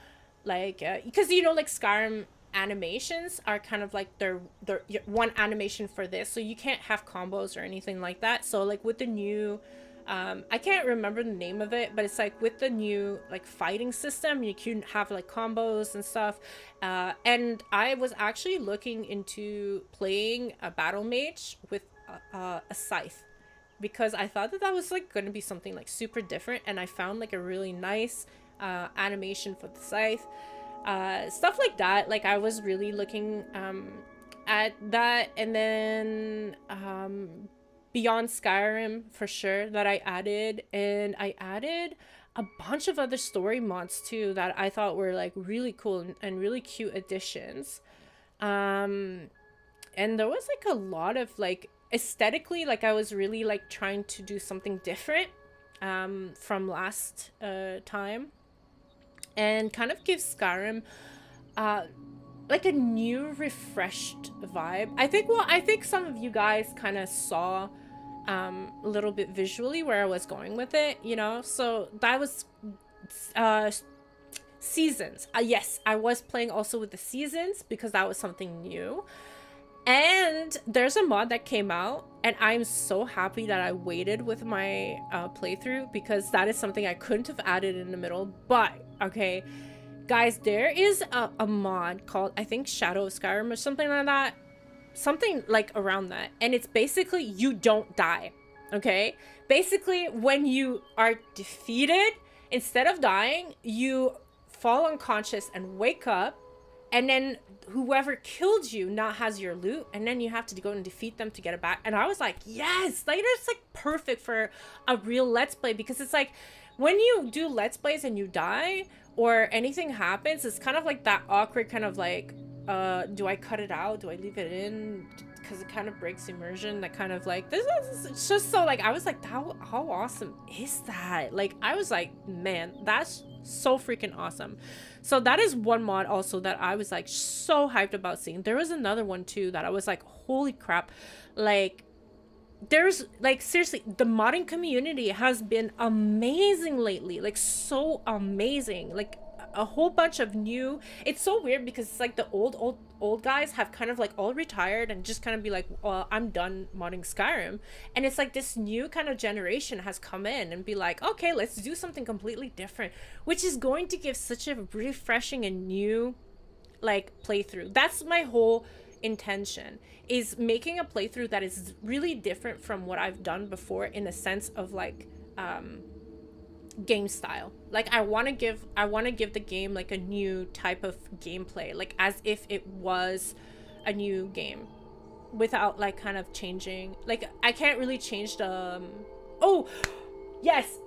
like because you know, like Skyrim animations are kind of like they're one animation for this, so you can't have combos or anything like that. So like with the new I can't remember the name of it, but it's like with the new like fighting system, you can have like combos and stuff, and I was actually looking into playing a battle mage with a scythe, because I thought that that was like going to be something like super different, and I found like a really nice animation for the scythe. Stuff like that. Like I was really looking at that, and then beyond Skyrim for sure that I added, and I added a bunch of other story mods too that I thought were like really cool and really cute additions. And there was like a lot of like aesthetically, like I was really like trying to do something different from last time, and kind of give Skyrim like a new refreshed vibe. I think some of you guys kind of saw a little bit visually where I was going with it, you know. So that was seasons. Yes, I was playing also with the seasons because that was something new. And there's a mod that came out, and I'm so happy that I waited with my playthrough, because that is something I couldn't have added in the middle. But okay, guys, there is a mod called, I think, Shadow of Skyrim or something like that, something like around that, and it's basically you don't die. Okay, basically when you are defeated, instead of dying, you fall unconscious and wake up, and then whoever killed you now has your loot, and then you have to go and defeat them to get it back. And I was like, yes, like it's like perfect for a real Let's Play, because it's like when you do Let's Plays and you die or anything happens, it's kind of like that awkward kind of like, do I cut it out? Do I leave it in? Because it kind of breaks immersion. That kind of like, this is, it's just so like, I was like, how awesome is that? Like, I was like, man, that's so freaking awesome. So that is one mod also that I was like so hyped about seeing. There was another one too that I was like, holy crap, like there's like, seriously, the modding community has been amazing lately, like so amazing. Like a whole bunch of new. It's so weird because it's like the old guys have kind of like all retired and just kind of be like, well, I'm done modding Skyrim. And it's like this new kind of generation has come in and be like, okay, let's do something completely different, which is going to give such a refreshing and new like playthrough. That's my whole intention, is making a playthrough that is really different from what I've done before, in a sense of like game style. Like I want to give the game like a new type of gameplay, like as if it was a new game, without like kind of changing. Like I can't really change the oh yes,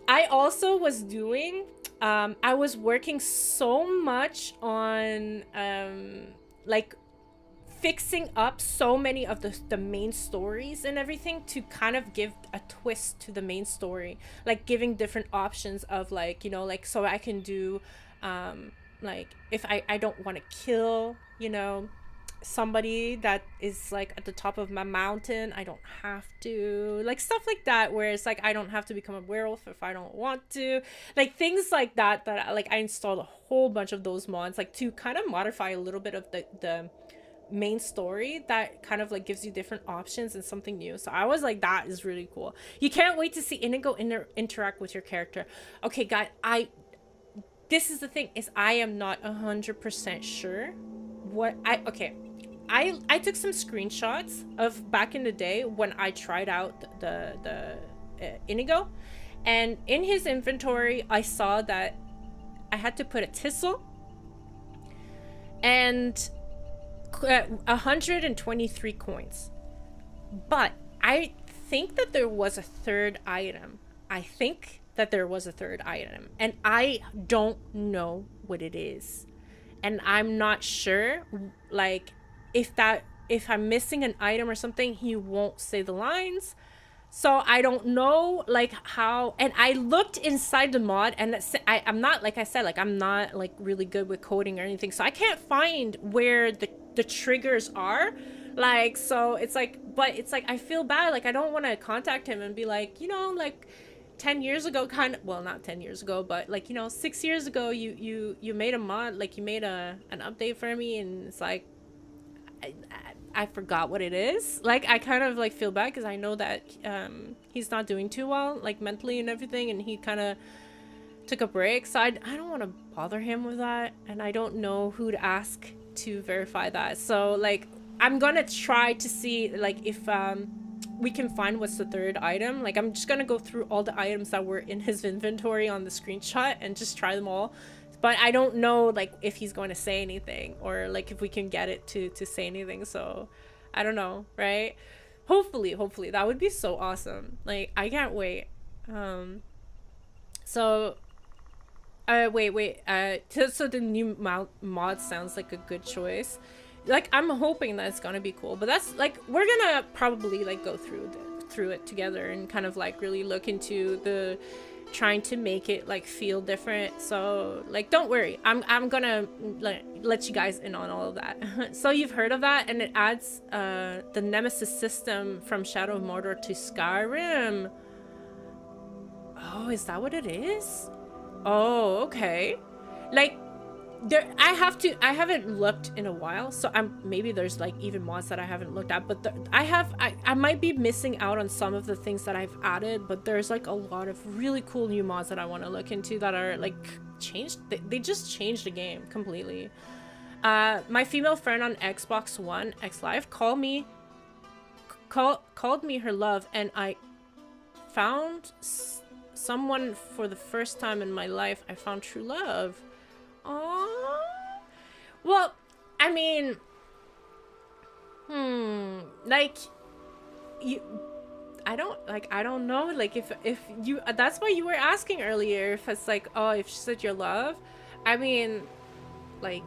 I also was doing I was working so much on like fixing up so many of the main stories and everything, to kind of give a twist to the main story, like giving different options of like, you know, like, so I can do like if I don't want to kill, you know, somebody that is like at the top of my mountain, I don't have to, like stuff like that, where it's like I don't have to become a werewolf if I don't want to, like things like that, that like I installed a whole bunch of those mods, like to kind of modify a little bit of the main story, that kind of like gives you different options and something new. So I was like, that is really cool. You can't wait to see Inigo interact with your character. Okay guys, this is the thing, is I am not 100% sure what I took some screenshots of back in the day when I tried out the Inigo, and in his inventory I saw that I had to put a Thistle and 123 coins. But I think that there was a third item. And I don't know what it is. And I'm not sure, like, if I'm missing an item or something, he won't say the lines. So I don't know, like, how. And I looked inside the mod, and I'm not, like I said, like, I'm not like really good with coding or anything, so I can't find where the triggers are, like, so it's like, but it's like I feel bad, like I don't want to contact him and be like, you know, like 10 years ago, kind of, well, not 10 years ago, but like, you know, 6 years ago, you made a mod, like you made an update for me, and it's like I forgot what it is. Like I kind of like feel bad because I know that he's not doing too well, like mentally and everything, and he kind of took a break, so I don't want to bother him with that, and I don't know who to ask to verify that. So like I'm gonna try to see like if we can find what's the third item. Like I'm just gonna go through all the items that were in his inventory on the screenshot and just try them all, but I don't know like if he's going to say anything, or like if we can get it to say anything. So I don't know, right? Hopefully that would be so awesome. Like I can't wait. So wait. So the new mod sounds like a good choice. Like I'm hoping that it's gonna be cool, but that's like, we're gonna probably like go through it together and kind of like really look into the trying to make it like feel different. So like don't worry, I'm gonna let you guys in on all of that. So you've heard of that, and it adds the Nemesis system from Shadow of Mordor to Skyrim. Oh, is that what it is? Oh, okay. Like there, I haven't looked in a while, so maybe there's like even mods that I haven't looked at, but I might be missing out on some of the things that I've added, but there's like a lot of really cool new mods that I want to look into that are like changed. They just changed the game completely. My female friend on Xbox One X Live called me her love, and I found someone for the first time in my life. I found true love. Aww. Well, I mean, like, I don't know, like, if you, that's why you were asking earlier, if it's like, oh, if she said your love, I mean, like,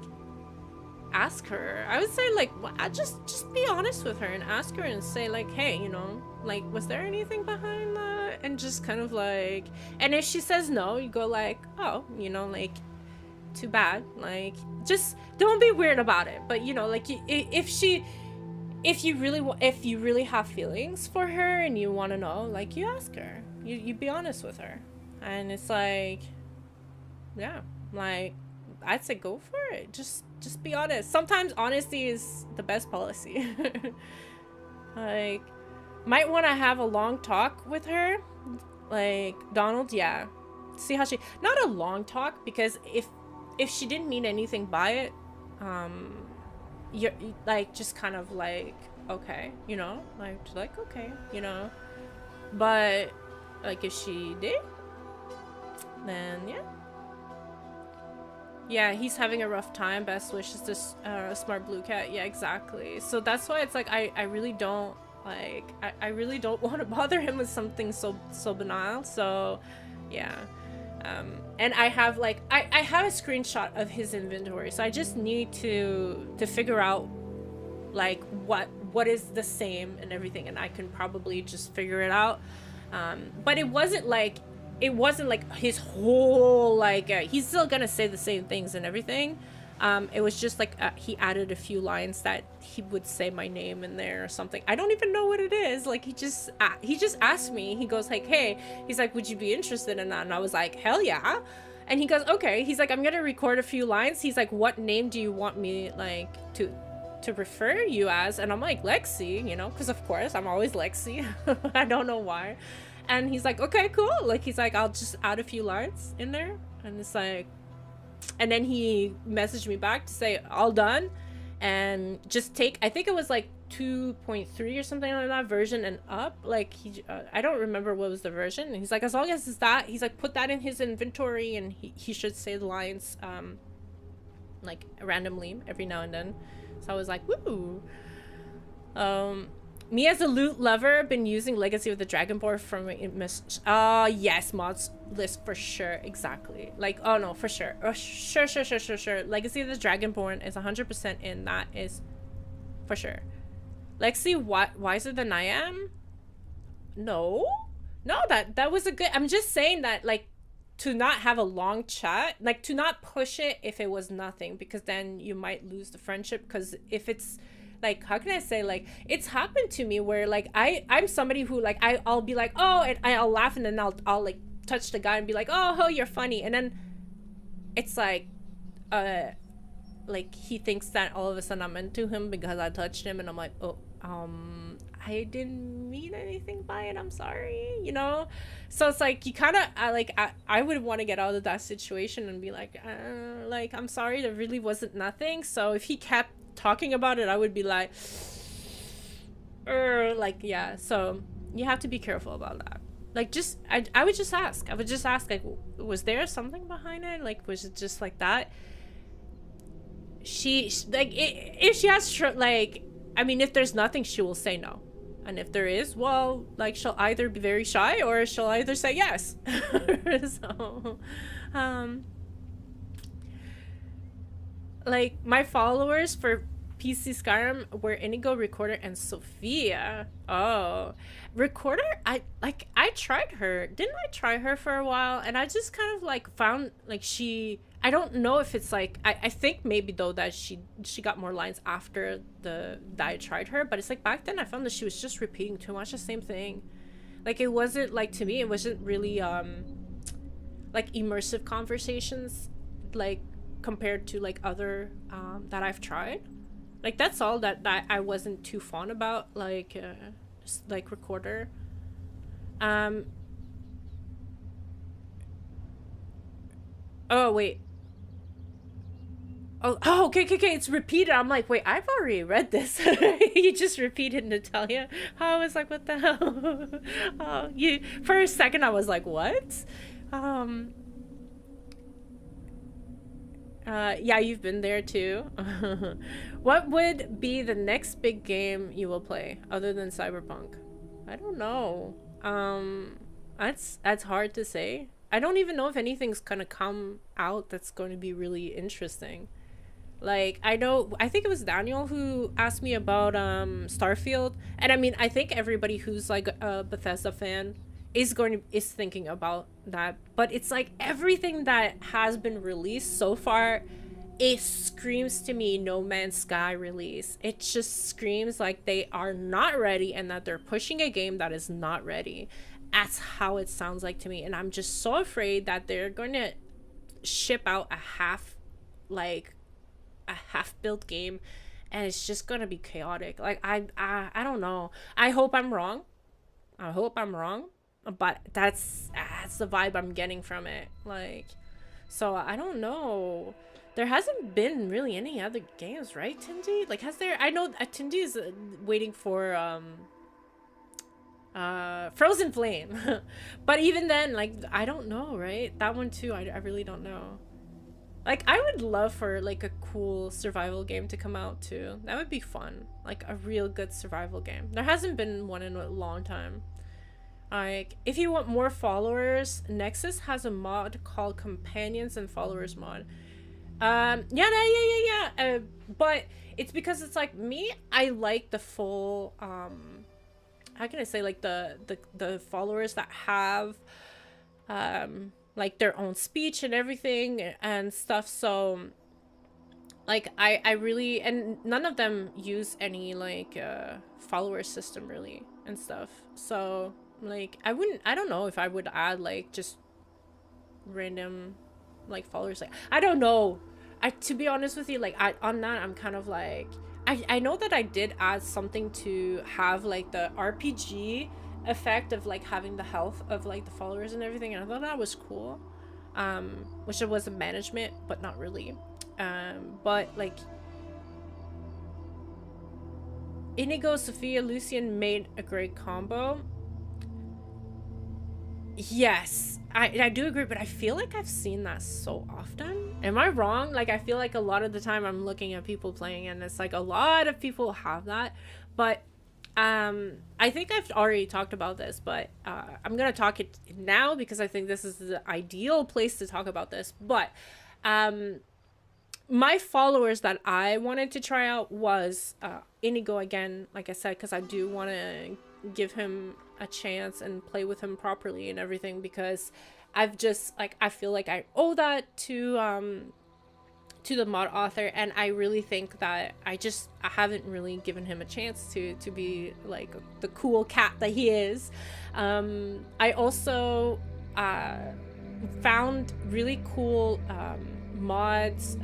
ask her. I would say, like, just be honest with her and ask her and say, like, hey, you know, like, was there anything behind that? And just kind of like, and if she says no, you go like, oh, you know, like, too bad. Like, just don't be weird about it. But you know, like, if you really have feelings for her and you want to know, like, you ask her, you be honest with her, and it's like, yeah, Like, I'd say go for it. Just be honest. Sometimes honesty is the best policy. Like, might want to have a long talk with her. Like, Donald, yeah. See how she, not a long talk, because if she didn't mean anything by it, um you're like, just kind of like, okay, you know, like okay, you know. But like, if she did, then yeah. Yeah, he's having a rough time. Best wishes to Smart Blue Cat. Yeah, exactly. So that's why it's like, I really don't, like, I really don't want to bother him with something so banal. So yeah. And I have like, I have a screenshot of his inventory, so I just need to figure out like what is the same and everything, and I can probably just figure it out. But it wasn't like his whole, like, he's still gonna say the same things and everything. It was just like, he added a few lines that he would say my name in there or something. I don't even know what it is. Like, he just asked me. He goes like, hey, he's like, would you be interested in that? And I was like, hell yeah. And he goes, okay. He's like, I'm gonna record a few lines. He's like, what name do you want me like to refer you as? And I'm like, Lexi, you know, because of course I'm always Lexi. I don't know why. And he's like, okay, cool. Like, he's like, I'll just add a few lines in there. And it's like, and then he messaged me back to say, all done. And just take, I think it was like 2.3 or something like that version and up. Like, I don't remember what was the version. And he's like, as long as it's that, he's like, put that in his inventory, and he should say the lines like randomly every now and then. So I was like, woo. Me as a loot lover, been using Legacy of the Dragonborn from yes, mods list for sure, exactly. Like, oh no, for sure. Sure. Legacy of the Dragonborn is 100% in, that is for sure. Lexi, wiser than I am? No, that was a good, I'm just saying that, like, to not have a long chat, like, to not push it if it was nothing, because then you might lose the friendship. Because if it's like, how can I say, like, it's happened to me where like I'm somebody who, like, I'll be like, oh, and I'll laugh, and then I'll like touch the guy and be like, oh, you're funny, and then it's like he thinks that all of a sudden I'm into him because I touched him, and I'm like, oh, I didn't mean anything by it, I'm sorry, you know. So it's like, you kind of, I would want to get out of that situation and be like, I'm sorry, there really wasn't nothing. So if he kept talking about it, I would be like, like, yeah. So you have to be careful about that. Like, just, I would just ask. I would just ask, like, was there something behind it? Like, was it just like that? She like, if she has, like, I mean, if there's nothing, she will say no. And if there is, well, like, she'll either be very shy or she'll either say yes. So, like, my followers for PC Skyrim were Inigo, Recorder, and Sophia. Oh, Recorder, I tried her. Didn't I try her for a while? And I just kind of like found like I don't know if it's like, I think maybe though that she got more lines after that I tried her, but it's like back then I found that she was just repeating too much the same thing. Like, it wasn't, like, to me it wasn't really like immersive conversations, like, compared to like other that I've tried. Like, that's all that I wasn't too fond about, like just like Recorder. Oh wait. Oh, okay, it's repeated. I'm like, wait, I've already read this. You just repeated Natalia. I was like, what the hell? Oh, you, for a second I was like, what? Yeah, you've been there too. What would be the next big game you will play other than Cyberpunk? I don't know. That's hard to say. I don't even know if anything's gonna come out that's going to be really interesting. Like, I think it was Daniel who asked me about Starfield, and I mean, I think everybody who's like a Bethesda fan is thinking about that. But it's like, everything that has been released so far, it screams to me No Man's Sky release. It just screams like they are not ready, and that they're pushing a game that is not ready. That's how it sounds like to me, and I'm just so afraid that they're going to ship out a half built game, and it's just gonna be chaotic. Like I don't know. I hope I'm wrong. But that's the vibe I'm getting from it. Like, so I don't know. There hasn't been really any other games, right, Tindy? Like, has there? I know Tindy is waiting for Frozen Flame. But even then, like, I don't know, right? That one too, I really don't know. Like, I would love for, like, a cool survival game to come out too. That would be fun. Like, a real good survival game. There hasn't been one in a long time. Like, if you want more followers, Nexus has a mod called Companions and Followers mod. Yeah. But it's because it's like me, I like the full, how can I say, like the followers that have, like their own speech and everything and stuff. So, like, I really, and none of them use any, like, follower system really and stuff. So, like, I don't know if I would add, like, just random, like, followers. Like, I don't know. To be honest with you, like, on that, I'm kind of like, I know that I did add something to have, like, the RPG effect of, like, having the health of, like, the followers and everything, and I thought that was cool. Which it was a management, but not really. But, like, Inigo, Sophia, Lucian made a great combo. Yes, I do agree, but I feel like I've seen that so often. Am I wrong? Like, I feel like a lot of the time I'm looking at people playing and it's like a lot of people have that. But I think I've already talked about this, but I'm gonna talk it now because I think this is the ideal place to talk about this. But my followers that I wanted to try out was Inigo again, like I said, because I do want to give him a chance and play with him properly and everything, because I've just, like, I feel like I owe that to the mod author, and I really think that I haven't really given him a chance to be like the cool cat that he is. I also found really cool mods.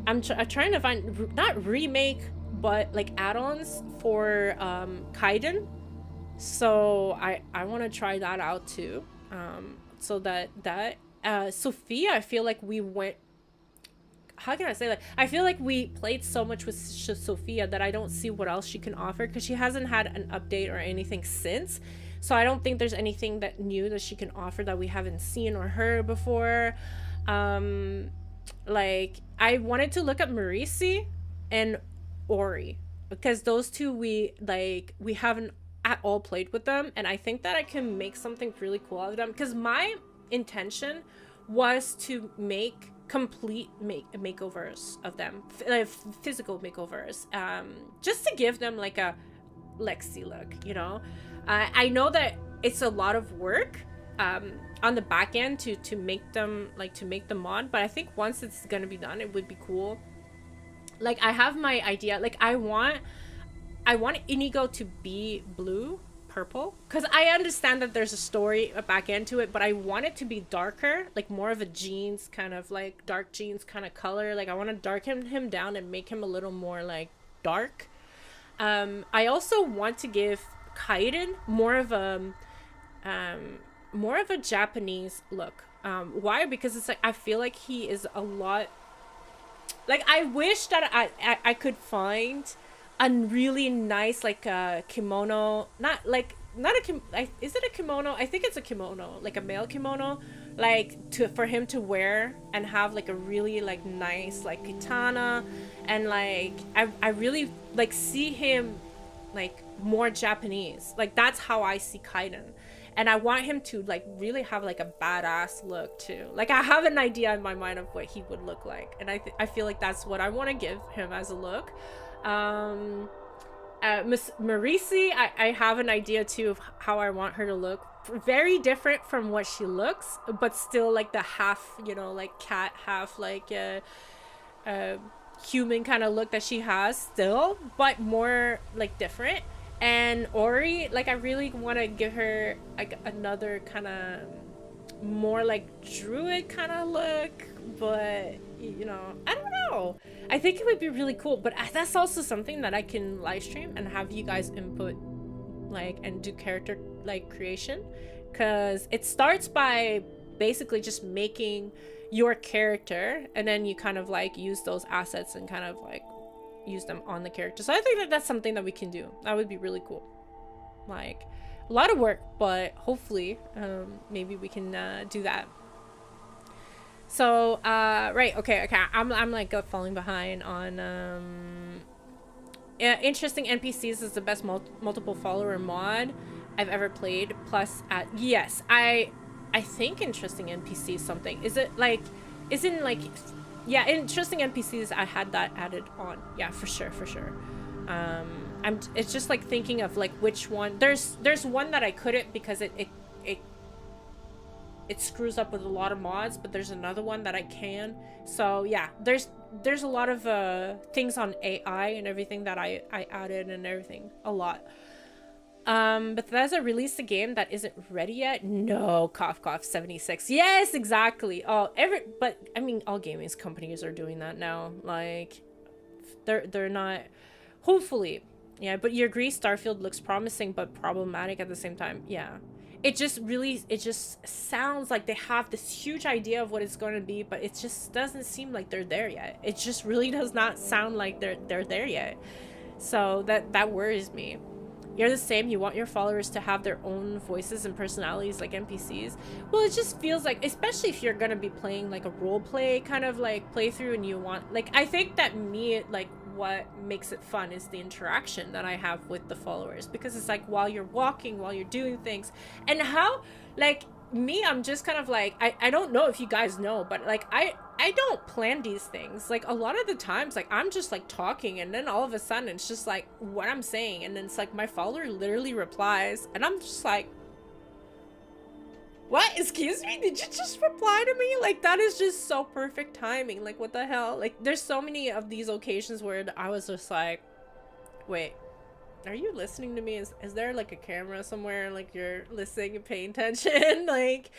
I'm trying to find, not remake, but like add-ons for Kaiden. So I want to try that out too. So that Sophia, I feel like we went, how can I say, like, I feel like we played so much with Sophia that I don't see what else she can offer, because she hasn't had an update or anything since. So I don't think there's anything that new that she can offer that we haven't seen or heard before. Like, I wanted to look at Marisi and Ori, because those two we haven't at all played with them, and I think that I can make something really cool out of them, because my intention was to make complete makeovers of them, physical makeovers, just to give them like a Lexi look, you know. I know that it's a lot of work on the back end to make them, like, to make the mod, but I think once it's gonna be done, it would be cool. Like, I have my idea. Like, I want Inigo to be blue, purple, because I understand that there's a story back end to it, but I want it to be darker, like more of a jeans kind of, like dark jeans kind of color. Like, I want to darken him down and make him a little more like dark. I also want to give Kaiden more of a Japanese look. Why? Because it's like, I feel like he is a lot, like, I wish that I could find a really nice, like, kimono, is it a kimono? I think it's a kimono, like a male kimono, like, for him to wear and have like a really, like, nice, like, katana, and like I really, like, see him like more Japanese. Like, that's how I see Kaiden. And I want him to, like, really have, like, a badass look, too. Like, I have an idea in my mind of what he would look like. And I feel like that's what I want to give him as a look. Miss Marisi, I have an idea, too, of how I want her to look. Very different from what she looks, but still, like, the half, you know, like, cat, half, like, human kind of look that she has still, but more, like, different. And Ori, like, I really want to give her, like, another kind of more like druid kind of look, but I don't know. I think it would be really cool, but that's also something that I can live stream and have you guys input, like, and do character like creation, because it starts by basically just making your character, and then you kind of like use those assets and kind of like use them on the character. So I think that that's something that we can do. That would be really cool. Like, a lot of work, but hopefully maybe we can do that. So right, okay, I'm like falling behind on interesting NPCs is the best multiple follower mod I've ever played. Plus yes, I think interesting NPC is something. Is it like, isn't like, yeah, interesting NPCs, I had that added on. Yeah, for sure. It's just like thinking of like which one. There's one that I couldn't because it screws up with a lot of mods, but there's another one that I can. So yeah, there's a lot of things on AI and everything that I added and everything, a lot. Bethesda released a game that isn't ready yet. No, cough 76. Yes, exactly. But I mean, all gaming companies are doing that now. Like, they're not. Hopefully, yeah. But you agree, Starfield looks promising but problematic at the same time. Yeah, it just sounds like they have this huge idea of what it's going to be, but it just doesn't seem like they're there yet. It just really does not sound like they're there yet. So that worries me. You're the same. You want your followers to have their own voices and personalities like NPCs. Well, it just feels like, especially if you're gonna be playing like a role play kind of like playthrough, and you want, like, I think that like what makes it fun is the interaction that I have with the followers, because it's like while you're walking, while you're doing things, and how, like, me, I'm just kind of like, I don't know if you guys know, but like I don't plan these things. Like, a lot of the times, like, I'm just like talking, and then all of a sudden it's just like what I'm saying, and then it's like my follower literally replies, and I'm just like, what? Excuse me? Did you just reply to me? Like, that is just so perfect timing. Like, what the hell? Like, there's so many of these occasions where I was just like, wait, are you listening to me? Is there like a camera somewhere, like you're listening and paying attention? Like,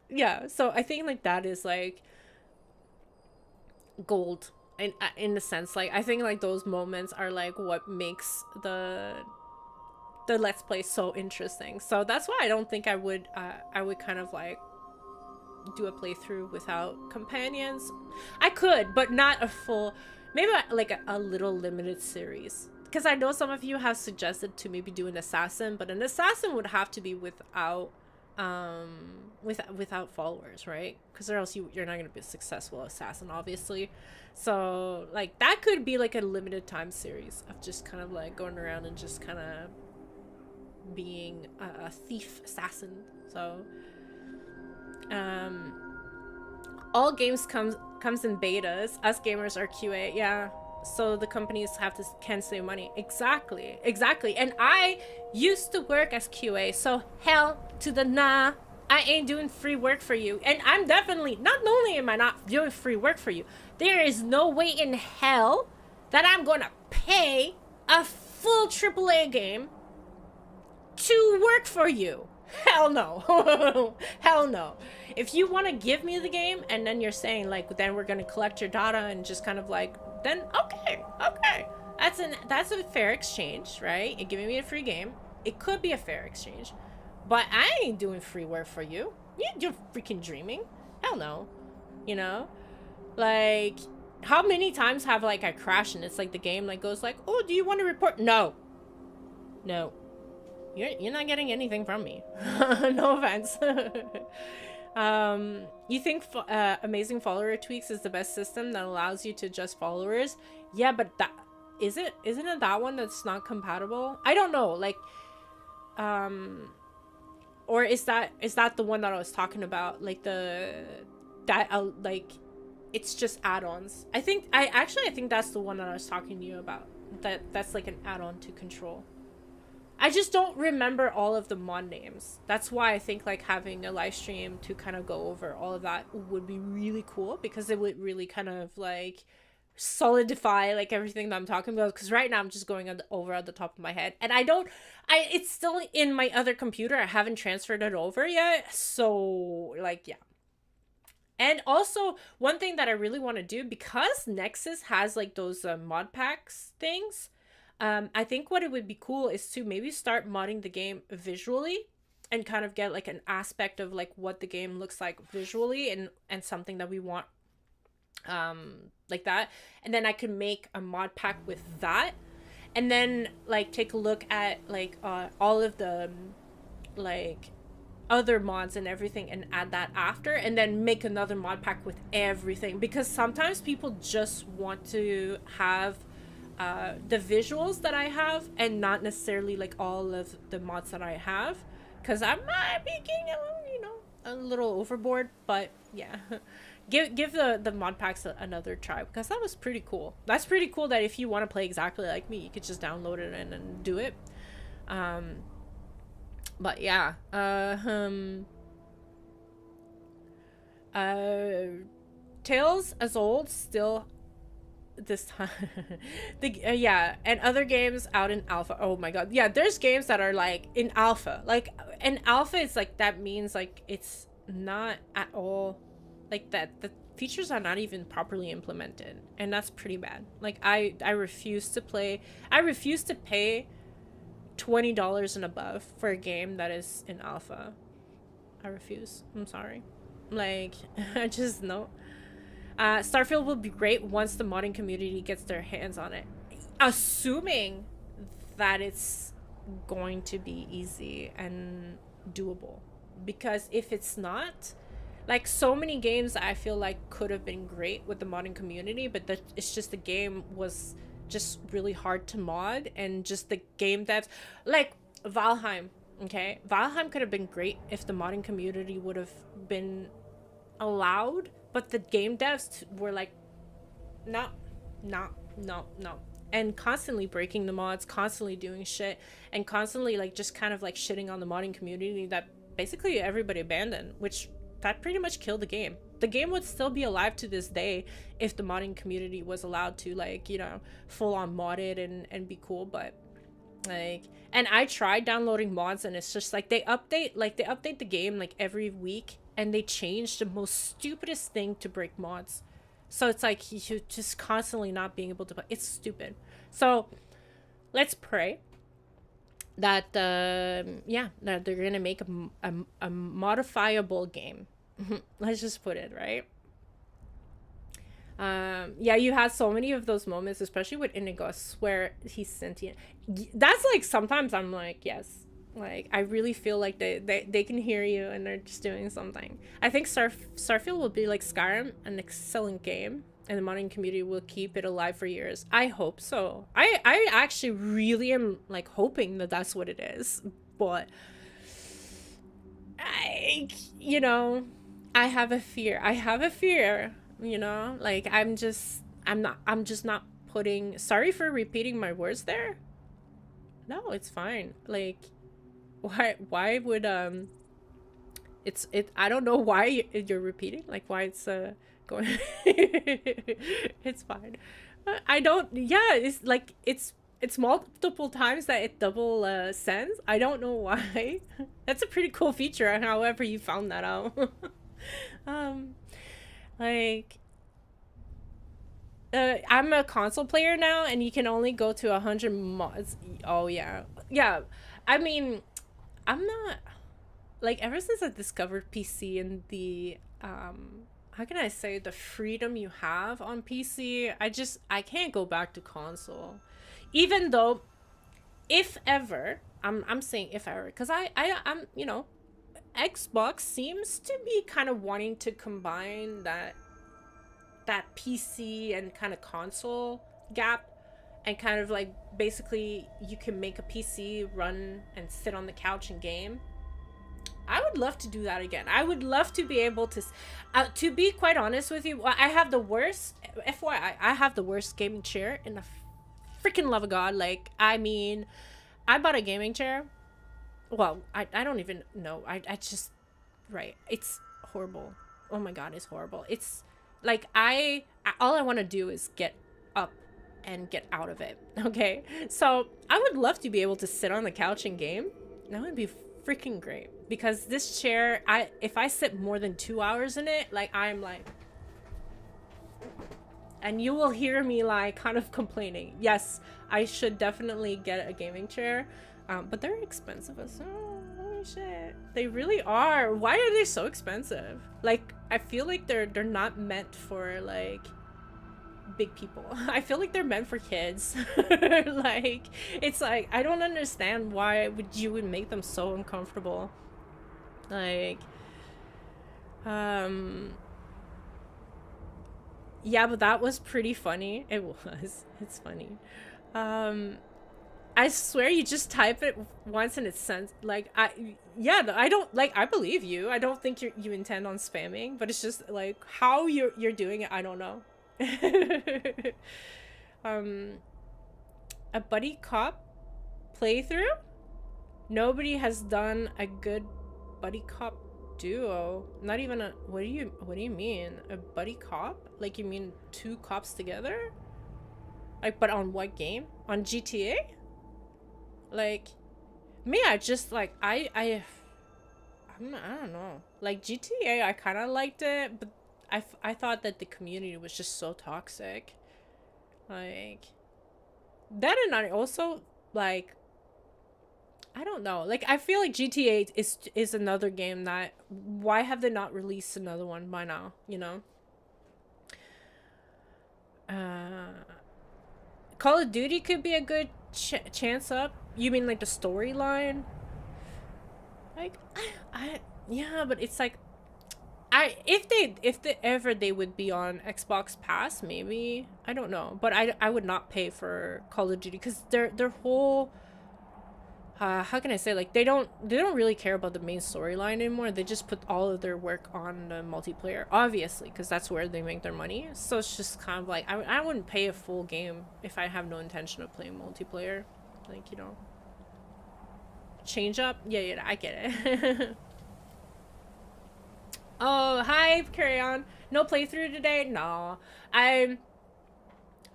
yeah. So I think like that is like gold in the sense, like, I think like those moments are like what makes the Let's Play so interesting. So that's why I don't think I would kind of like do a playthrough without companions. I could, but not a full, maybe like a little limited series. Because I know some of you have suggested to maybe do an assassin, but an assassin would have to be without followers, right? Because or else you're not going to be a successful assassin, obviously. So like that could be like a limited time series of just kind of like going around and just kind of being a thief assassin. So all games comes in betas. Us gamers are QA. Yeah. So the companies can save money. Exactly. And I used to work as QA, so hell to the nah. I ain't doing free work for you. And I'm definitely, not only am I not doing free work for you, there is no way in hell that I'm gonna pay a full AAA game to work for you. Hell no. Hell no. If you want to give me the game and then you're saying like, then we're gonna collect your data and just kind of like, then okay, that's a fair exchange, right? You're giving me a free game. It could be a fair exchange, but I ain't doing free work for you. You're freaking dreaming. Hell no. You know, like, how many times have like I crashed and it's like the game like goes like, oh, do you want to report? No. You're not getting anything from me. No offense. You think amazing follower tweaks is the best system that allows you to adjust followers? Yeah, but that isn't it that one that's not compatible? I don't know, like, or is that the one that I was talking about, like like it's just add-ons? I think that's the one that I was talking to you about, that's like an add-on to Control. I just don't remember all of the mod names. That's why I think like having a live stream to kind of go over all of that would be really cool, because it would really kind of like solidify like everything that I'm talking about, because right now I'm just going over at the top of my head, and I it's still in my other computer. I haven't transferred it over yet, so like yeah. And also, one thing that I really want to do, because Nexus has like those mod packs things, I think what it would be cool is to maybe start modding the game visually and kind of get like an aspect of like what the game looks like visually, and something that we want like that. And then I could make a mod pack with that, and then like take a look at like all of the like other mods and everything, and add that after, and then make another mod pack with everything, because sometimes people just want to have the visuals that I have and not necessarily like all of the mods that I have, because I might be getting a little overboard. But yeah, give the mod packs another try, because that was pretty cool. That's pretty cool that if you want to play exactly like me, you could just download it and do it. But yeah, Tales as Old still this time. Yeah, and other games out in alpha. Oh my god, yeah, there's games that are like in alpha. Like in alpha, it's like that means like it's not at all like that. The features are not even properly implemented, and that's pretty bad. Like I refuse to play. I refuse to pay $20 and above for a game that is in alpha. I refuse. I'm sorry. Like, I just no. Starfield will be great once the modding community gets their hands on it, assuming that it's going to be easy and doable. Because if it's not, like so many games I feel like could have been great with the modding community, but it's just the game was just really hard to mod, and just the game devs, like Valheim. Okay, Valheim could have been great if the modding community would have been allowed, but the game devs were like, no, and constantly breaking the mods, constantly doing shit, and constantly like just kind of like shitting on the modding community that basically everybody abandoned, which that pretty much killed the game. The game would still be alive to this day if the modding community was allowed to like, full on mod it and be cool. But like, and I tried downloading mods, and it's just like they update the game like every week, and they change the most stupidest thing to break mods. So it's like you just constantly not being able to play. It's stupid. So let's pray that that they're gonna make a modifiable game. Let's just put it right. Yeah, you had so many of those moments, especially with Inigo. I swear he's sentient. That's like sometimes I'm like, yes, like I really feel like they can hear you and they're just doing something. I think Starfield will be like Skyrim, an excellent game, and the modding community will keep it alive for years. I hope so. I actually really am like hoping that that's what it is, but I have a fear. Like I'm just not putting, sorry for repeating my words there. No, it's fine. Like why would I don't know why you're repeating, like why it's going. It's fine. I don't, yeah, it's like it's multiple times that it double sends. I don't know why. That's a pretty cool feature, however you found that out. Like I'm a console player now, and you can only go to 100 mods. Oh yeah, I mean, I'm not, like, ever since I discovered PC and the how can I say, the freedom you have on PC, I can't go back to console. Even though, if ever, I'm saying if ever, because I'm Xbox seems to be kind of wanting to combine that PC and kind of console gap, and kind of like basically you can make a PC run and sit on the couch and game. I would love to do that again. I would love to be able to be quite honest with you, I have the worst, FYI, I have the worst gaming chair in the freaking love of God. Like, I mean, I bought a gaming chair. Well, I don't even know. I just, right. It's horrible. Oh my God, it's horrible. It's like, all I want to do is get and get out of it. Okay, so I would love to be able to sit on the couch and game. That would be freaking great, because this chair, if I sit more than 2 hours in it, like I'm like, and you will hear me like kind of complaining. Yes, I should definitely get a gaming chair, but they're expensive as holy shit. They really are. Why are they so expensive? Like, I feel like they're not meant for like big people. I feel like they're meant for kids. Like, it's like, I don't understand why you would make them so uncomfortable. Like, yeah, but that was pretty funny. It was. It's funny. I swear you just type it once and it's sent. Like, I don't, like, I believe you. I don't think you intend on spamming, but it's just like how you're doing it. I don't know. A buddy cop playthrough? Nobody has done a good buddy cop duo. Not even a, what do you mean? A buddy cop? Like, you mean 2 cops together? Like, but on what game? On GTA? Like, me, I just like, I don't know. Like, GTA, I kind of liked it, but I thought that the community was just so toxic. Like, that, and I also, like, I don't know. Like, I feel like GTA is another game that, why have they not released another one by now, you know? Call of Duty could be a good chance up. You mean like the storyline? Like, yeah, but it's like, if they ever they would be on Xbox Pass, maybe, I don't know, but I would not pay for Call of Duty, because their whole, how can I say, like, they don't really care about the main storyline anymore. They just put all of their work on the multiplayer, obviously, because that's where they make their money. So it's just kind of like, I wouldn't pay a full game if I have no intention of playing multiplayer. Like, you know, change up. Yeah, I get it. Oh, hi, carry on. No playthrough today? No. I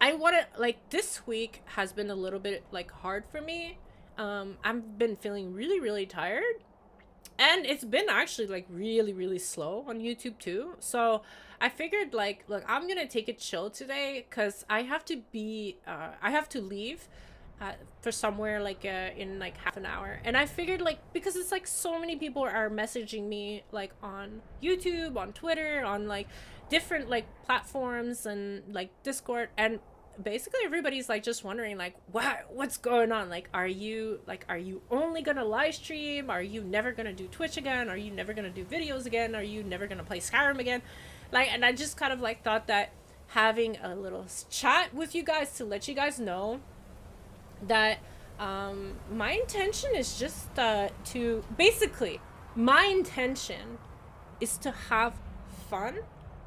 want to, like, this week has been a little bit, like, hard for me. I've been feeling really, really tired. And it's been actually, like, really, really slow on YouTube, too. So I figured, like, look, I'm gonna take it chill today, because I have to leave for somewhere, like, in like half an hour. And I figured, like, because it's like so many people are messaging me, like, on YouTube, on Twitter, on like different like platforms, and like Discord, and basically everybody's like just wondering, like, what's going on? Like, are you only gonna live stream? Are you never gonna do Twitch again? Are you never gonna do videos again? Are you never gonna play Skyrim again? Like, and I just kind of like thought that having a little chat with you guys to let you guys know that my intention is just to basically, my intention is to have fun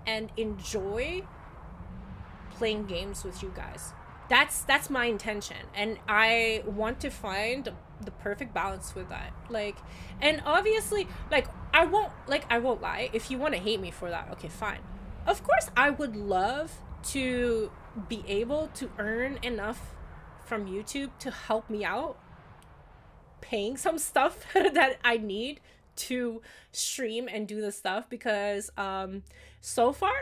and enjoy playing games with you guys. That's my intention, and I want to find the perfect balance with that. Like, and obviously, like, I won't lie. If you want to hate me for that, okay, fine. Of course, I would love to be able to earn enough from YouTube to help me out paying some stuff that I need to stream and do the stuff, because so far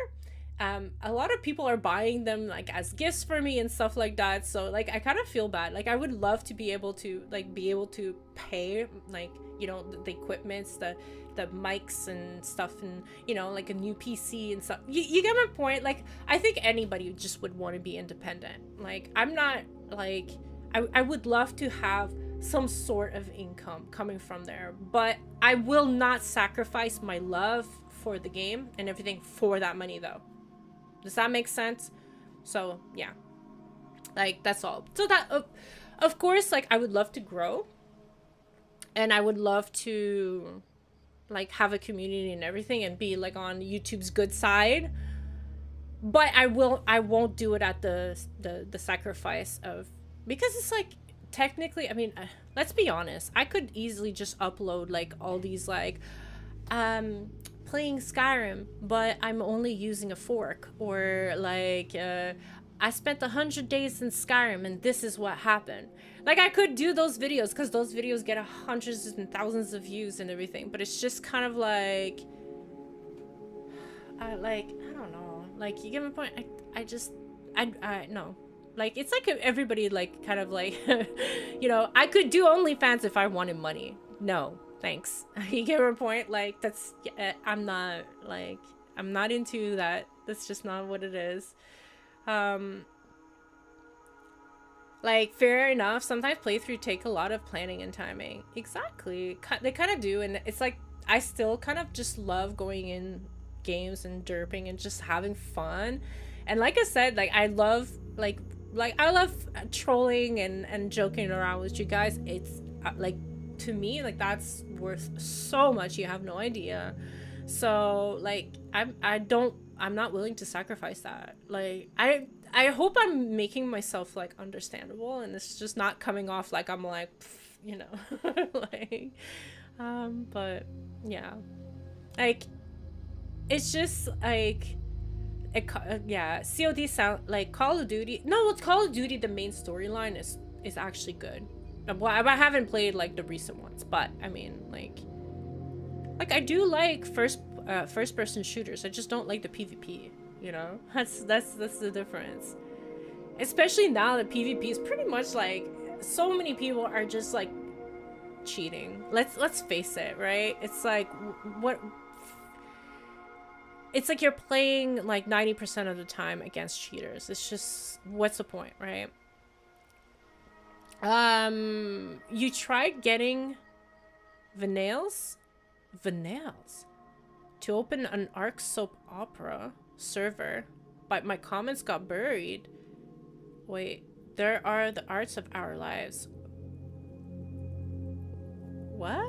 a lot of people are buying them like as gifts for me and stuff like that. So like, I kind of feel bad. Like, I would love to be able to pay, like, you know, the equipments, the mics and stuff, and, you know, like a new PC and stuff. You get my point? Like, I think anybody just would want to be independent. Like, I'm not like, I would love to have some sort of income coming from there, but I will not sacrifice my love for the game and everything for that money, though. Does that make sense? So yeah, like, that's all. So that of course, like, I would love to grow, and I would love to like have a community and everything, and be like on YouTube's good side, but I won't do it at the sacrifice of, because it's like, technically, I mean, let's be honest, I could easily just upload like all these like playing Skyrim, but I'm only using a fork, or like I spent 100 days in Skyrim and this is what happened. Like, I could do those videos because those videos get hundreds and thousands of views and everything, but it's just kind of like, I don't know. Like, you get my point? I no. Like, it's like everybody, like, kind of like, you know, I could do OnlyFans if I wanted money. No, thanks. You get my point? Like, that's, I'm not into that. That's just not what it is. Like, fair enough, sometimes playthrough take a lot of planning and timing. Exactly. They kind of do, and it's like, I still kind of just love going in games and derping and just having fun. And like I said, like, I love, like I love trolling and joking around with you guys. It's, like, to me, like, that's worth so much, you have no idea. So, like, I'm not willing to sacrifice that. Like, I hope I'm making myself, like, understandable, and it's just not coming off like I'm like, you know, like, but yeah, like, it's just like, yeah, COD sound like Call of Duty. No, it's Call of Duty. The main storyline is actually good. Well, I haven't played like the recent ones, but I mean, like I do like first person shooters. I just don't like the PvP. You know, that's the difference. Especially now that PvP is pretty much like, so many people are just like cheating. Let's face it, right? It's like, what? It's like you're playing like 90% of the time against cheaters. It's just, what's the point, right? You tried getting Vanales to open an Ark soap opera server, but my comments got buried. Wait, there are the arts of our lives. What?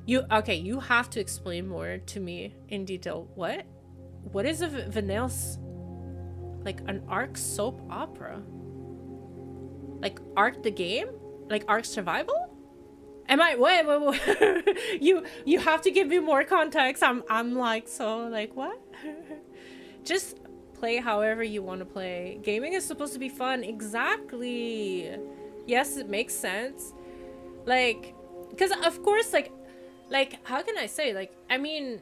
You have to explain more to me in detail. What is a Vanales, like an Ark soap opera? Like Ark the game? Like Ark Survival? Am I wait. You have to give me more context. I'm like, so like, what? Just play however you want to play. Gaming is supposed to be fun. Exactly. Yes, it makes sense. Like, because of course, like how can I say, like, I mean,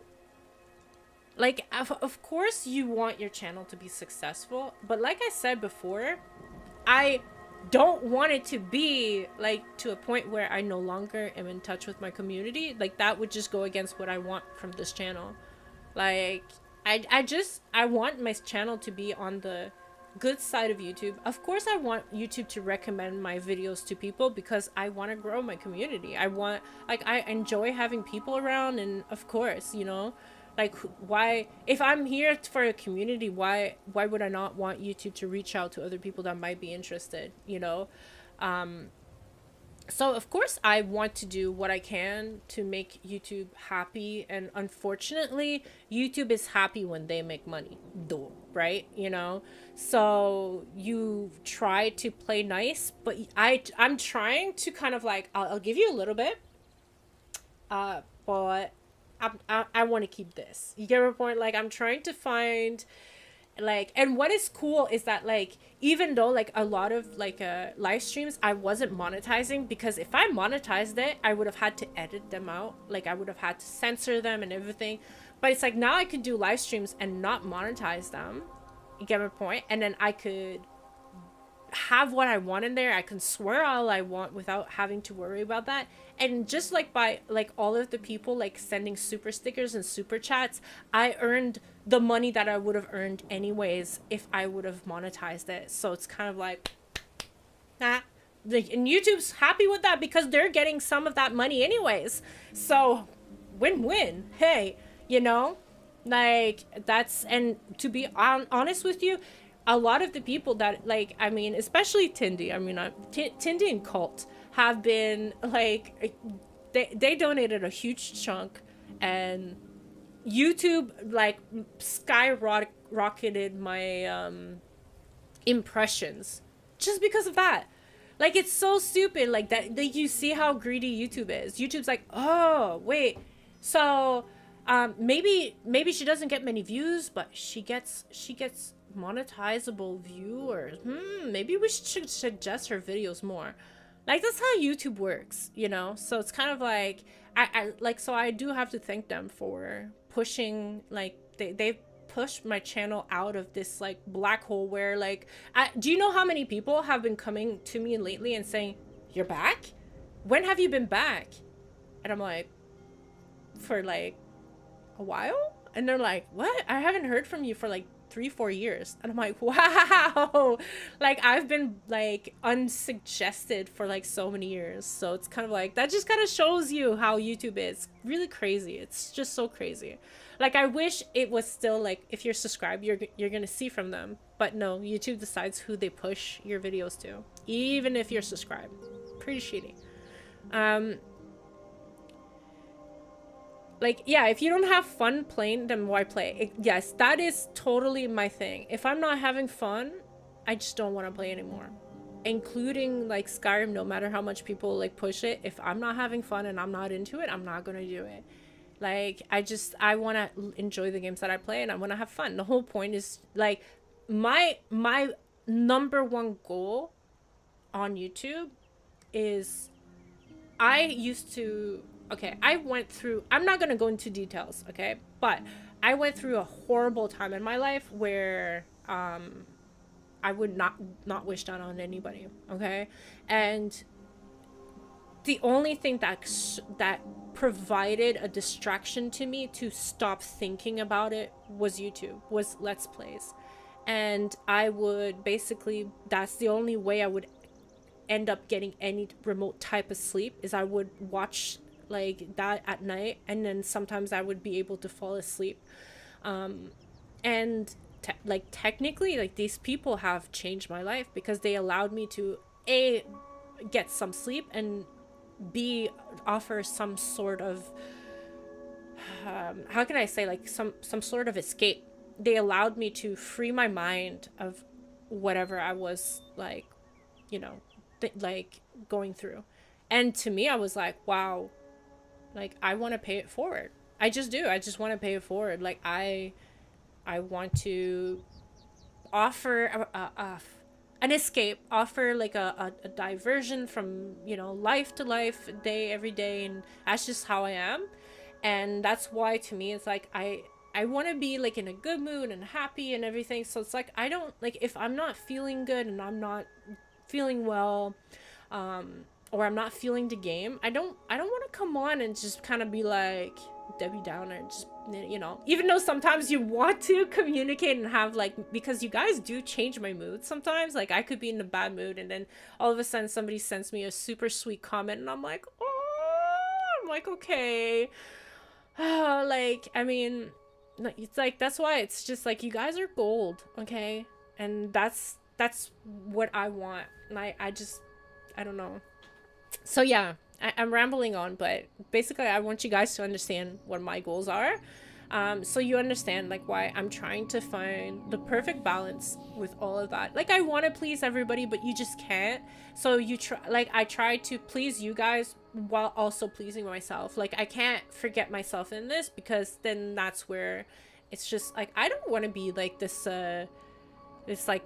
like, of course you want your channel to be successful, but like I said before, I don't want it to be like to a point where I no longer am in touch with my community. Like, that would just go against what I want from this channel. Like, I want my channel to be on the good side of YouTube. Of course I want YouTube to recommend my videos to people because I want to grow my community. I want, like, I enjoy having people around, and of course, you know, like, why, if I'm here for a community, why would I not want YouTube to reach out to other people that might be interested, you know? So of course I want to do what I can to make YouTube happy, and unfortunately YouTube is happy when they make money, though, right? You know, so you try to play nice, but I'm trying to kind of like, I'll give you a little bit, but I want to keep this. You get my point? Like, I'm trying to find, like, and what is cool is that, like, even though like a lot of like live streams I wasn't monetizing, because if I monetized it I would have had to edit them out, like I would have had to censor them and everything, but it's like now I could do live streams and not monetize them. You get my point? And then I could have what I want in there. I can swear all I want without having to worry about that. And just like by like all of the people like sending super stickers and super chats, I earned the money that I would have earned anyways if I would have monetized it. So it's kind of like, nah. Like, and YouTube's happy with that because they're getting some of that money anyways. So win-win. Hey, you know, like, that's, and to be honest with you, a lot of the people that, like, I mean, especially Tindy, I mean, Tindy and Cult have been, like, they donated a huge chunk, and YouTube, like, skyrocketed my, impressions just because of that. Like, it's so stupid, like, that you see how greedy YouTube is. YouTube's like, oh, wait, so Maybe she doesn't get many views, but she gets monetizable viewers. Maybe we should suggest her videos more. Like, that's how YouTube works, you know? So it's kind of like, I like, so I do have to thank them for pushing, like, they pushed my channel out of this, like, black hole where, like, do you know how many people have been coming to me lately and saying, you're back? When have you been back? And I'm like, for, like, a while? And they're like, what? I haven't heard from you for, like, 3-4 years. And I'm like, wow. Like, I've been, like, unsuggested for, like, so many years. So it's kind of like, that just kind of shows you how YouTube is. Really crazy. It's just so crazy. Like, I wish it was still, like, if you're subscribed, you're gonna see from them. But no, YouTube decides who they push your videos to, even if you're subscribed. Pretty shitty. Like, yeah, if you don't have fun playing, then why play? Yes, that is totally my thing. If I'm not having fun, I just don't want to play anymore. Including, like, Skyrim, no matter how much people, like, push it. If I'm not having fun and I'm not into it, I'm not going to do it. Like, I want to enjoy the games that I play and I want to have fun. The whole point is, like, my number one goal on YouTube is I used to... Okay, I went through... I'm not going to go into details, okay? But I went through a horrible time in my life where I would not wish that on anybody, okay? And the only thing that provided a distraction to me to stop thinking about it was YouTube, was Let's Plays. And I would basically... That's the only way I would end up getting any remote type of sleep, is I would watch... like that at night, and then sometimes I would be able to fall asleep. And like, technically, like, these people have changed my life because they allowed me to A, get some sleep, and B, offer some sort of how can I say, like, some sort of escape. They allowed me to free my mind of whatever I was, like, you know, like, going through. And to me, I was like, wow, like, I want to pay it forward. I just do. I just want to pay it forward. Like, I want to offer an escape, offer, like, a diversion from, you know, life to life, day, every day. And that's just how I am. And that's why, to me, it's like, I want to be, like, in a good mood and happy and everything. So it's like, I don't, like, if I'm not feeling good and I'm not feeling well, or I'm not feeling the game, I don't want to come on and just kind of be like Debbie Downer, just, you know, even though sometimes you want to communicate and have, like, because you guys do change my mood sometimes. Like, I could be in a bad mood and then all of a sudden somebody sends me a super sweet comment and I'm like, oh, I'm like, okay. Like, I mean, it's like, that's why it's just like, you guys are gold, okay? And that's what I want. And I don't know. So yeah, I'm rambling on, but basically I want you guys to understand what my goals are. So you understand, like, why I'm trying to find the perfect balance with all of that. Like, I want to please everybody, but you just can't. So I try to please you guys while also pleasing myself. Like, I can't forget myself in this, because then that's where it's just like, I don't want to be like this like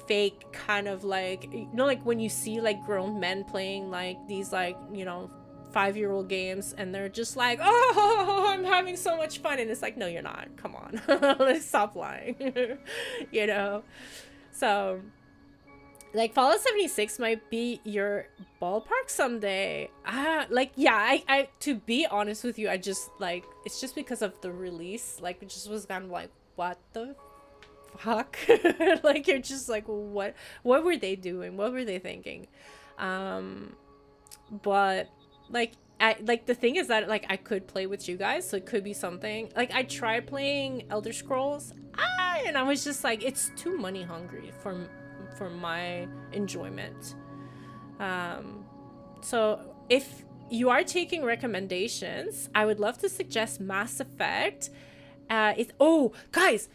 fake kind of, like, you know, like when you see, like, grown men playing, like, these, like, you know, 5-year-old games, and they're just like, oh, I'm having so much fun, and it's like, no, you're not. Come on. Let's stop lying. You know? So, like, Fallout 76 might be your ballpark someday. Like, yeah, I to be honest with you, I just, like, it's just because of the release, like, it just was kind of like, what the fuck? Like, you're just like, what were they doing? What were they thinking? But like, the thing is that, like, I could play with you guys, so it could be something. Like, I tried playing Elder Scrolls, and I was just like, it's too money hungry for my enjoyment. So if you are taking recommendations, I would love to suggest Mass Effect. Oh, guys,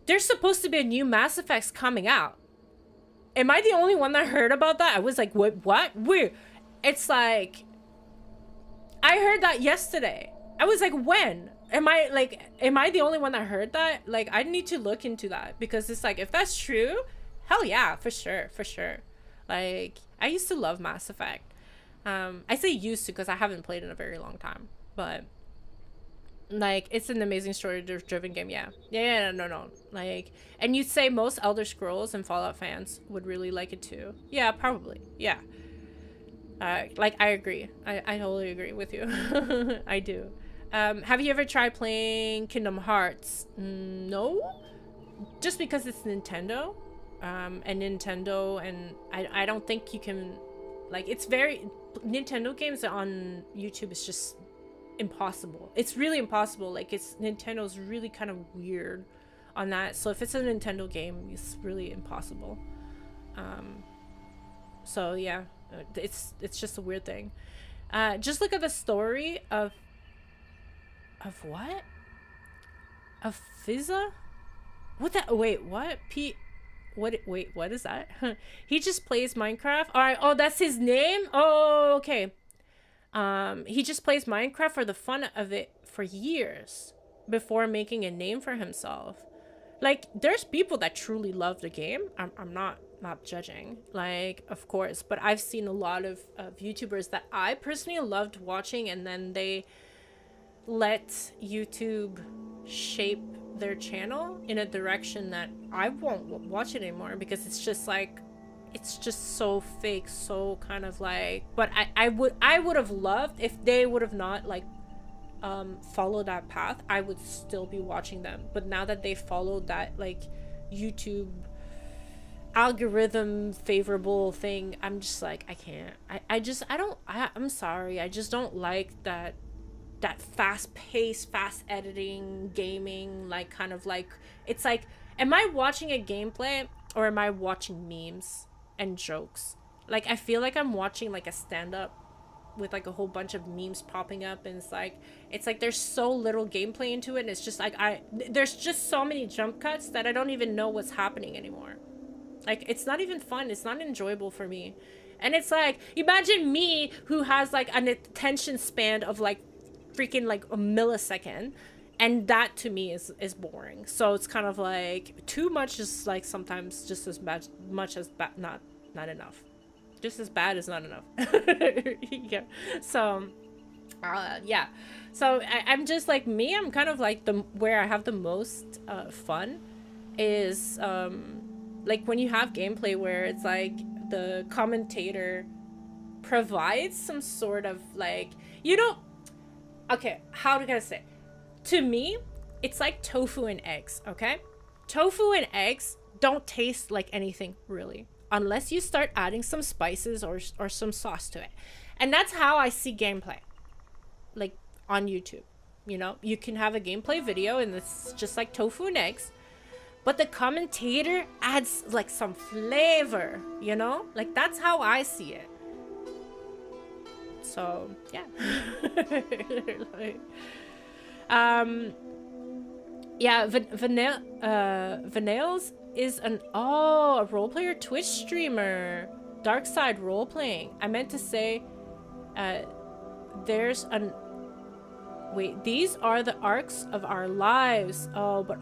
there's supposed to be a new Mass Effect coming out. Am I the only one that heard about that? I was like, what? Weird. It's like, I heard that yesterday. I was like, when? am I the only one that heard that? Like, I need to look into that, because it's like, if that's true, hell yeah, for sure, for sure. Like, I used to love Mass Effect. I say used to because I haven't played in a very long time, but like, it's an amazing story driven game. Yeah, yeah, no, no, no. Like, and you'd say most Elder Scrolls and Fallout fans would really like it too. Yeah, probably. Yeah. Like, I agree. I totally agree with you. I do. Have you ever tried playing Kingdom Hearts? No, just because it's Nintendo, and I don't think you can, like, it's very, Nintendo games on YouTube is just impossible. It's really impossible. Like, it's, Nintendo's really kind of weird on that. So if it's a Nintendo game, it's really impossible. So yeah, it's just a weird thing. Just look at the story of what? Of Fizza? What that? Wait, what? What? Wait, what is that? He just plays Minecraft. All right. Oh, that's his name. Oh, okay. He just plays Minecraft for the fun of it for years before making a name for himself. Like, there's people that truly love the game. I'm not judging, like, of course, but I've seen a lot of YouTubers that I personally loved watching, and then they let YouTube shape their channel in a direction that I won't watch it anymore, because it's just like, it's just so fake, so kind of like, but I would have loved if they would have not, like, follow that path. I would still be watching them, but now that they followed that, like, YouTube algorithm favorable thing, I'm just like, I can't. I'm sorry, I just don't like that fast pace, fast editing gaming, like, kind of like, it's like, am I watching a gameplay or am I watching memes and jokes? Like, I feel like I'm watching like a stand-up with like a whole bunch of memes popping up, and it's like there's so little gameplay into it, and it's just like, there's just so many jump cuts that I don't even know what's happening anymore. Like, it's not even fun, it's not enjoyable for me. And it's like, imagine me who has like an attention span of like freaking like a millisecond, and that to me is boring. So it's kind of like, too much is like sometimes just as bad, much as bad, not enough. Just as bad as not enough. Yeah. So yeah, so I'm just like, me, I'm kind of like, where I have the most fun is like when you have gameplay where it's like the commentator provides some sort of like, you know, okay, how do I say? To me, it's like tofu and eggs, okay? Tofu and eggs don't taste like anything, really, unless you start adding some spices or some sauce to it. And that's how I see gameplay, like, on YouTube. You know, you can have a gameplay video and it's just like tofu and eggs, but the commentator adds like some flavor, you know? Like, that's how I see it. So yeah. Like, yeah, Vanales is a role player Twitch streamer. Dark Side role playing. I meant to say, there's an, wait, these are the arcs of our lives. Oh, but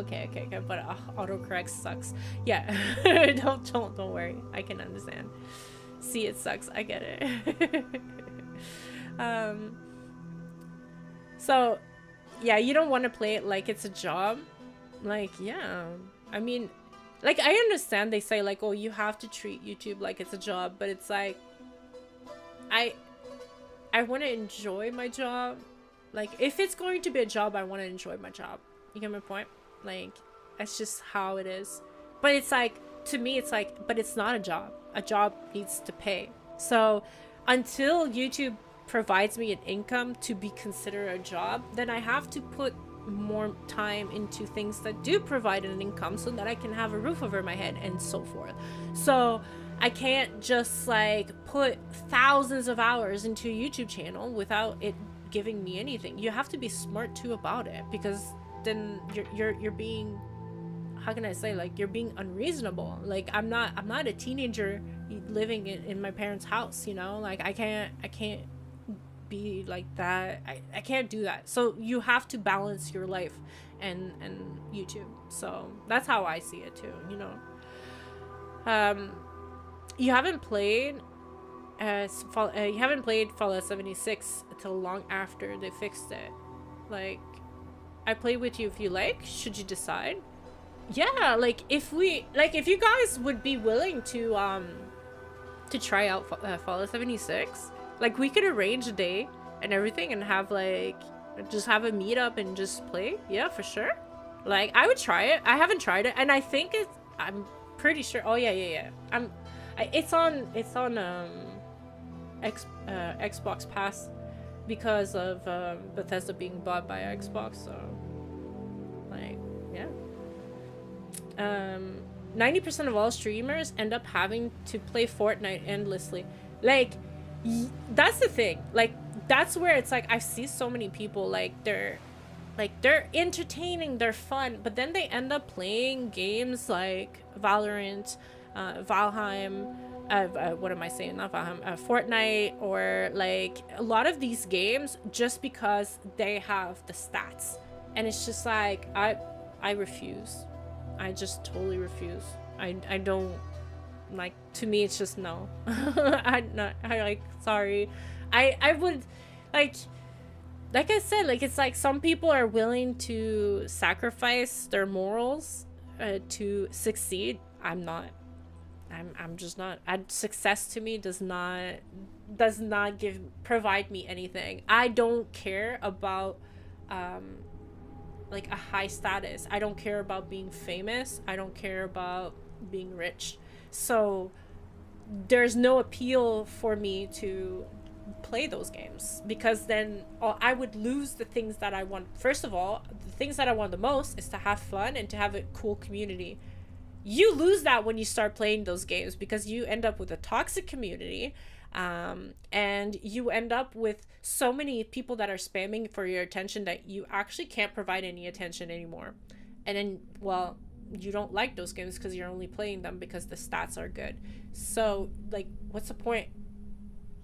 okay, but autocorrect sucks. Yeah. don't worry, I can understand. See, it sucks, I get it. So yeah, you don't want to play it like it's a job. Like, yeah, I mean, like, I understand they say like, oh, you have to treat YouTube like it's a job, but it's like, I want to enjoy my job. Like, if it's going to be a job, I want to enjoy my job. You get my point? Like, that's just how it is. But it's like, to me, it's like, but it's not a job. A job needs to pay. So until YouTube provides me an income to be considered a job, then I have to put more time into things that do provide an income so that I can have a roof over my head and so forth. So I can't just like put thousands of hours into a YouTube channel without it giving me anything. You have to be smart too about it, because then you're being, how can I say, like, you're being unreasonable. Like, I'm not a teenager living in my parents' house, you know? Like, I can't be like that. I can't do that. So you have to balance your life and YouTube. So that's how I see it too, you know. Um, you haven't played you haven't played Fallout 76 until long after they fixed it. Like, I play with you if you like, should you decide. Yeah, like if you guys would be willing to try out Fallout 76, like we could arrange a day and everything and have like just have a meetup and just play. Yeah, for sure. Like I would try it. I haven't tried it and I think I'm pretty sure. Oh yeah. It's on Xbox Pass because of Bethesda being bought by Xbox, so like yeah. 90% of all streamers end up having to play Fortnite endlessly. Like that's the thing. Like that's where it's like I see so many people they're entertaining, they're fun, but then they end up playing games like Valorant, Valheim, what am I saying? Not Valheim, Fortnite, or like a lot of these games just because they have the stats, and it's just like I refuse. I just totally refuse. I don't like. To me, it's just no. I like. Sorry. I would like I said, like it's like some people are willing to sacrifice their morals to succeed. I'm not. I'm just not. Success to me does not provide me anything. I don't care about like a high status. I don't care about being famous. I don't care about being rich. So there's no appeal for me to play those games because then I would lose the things that I want. First of all, the things that I want the most is to have fun and to have a cool community. You lose that when you start playing those games because you end up with a toxic community, and you end up with so many people that are spamming for your attention that you actually can't provide any attention anymore. And then, well, you don't like those games because you're only playing them because the stats are good. So, like, what's the point?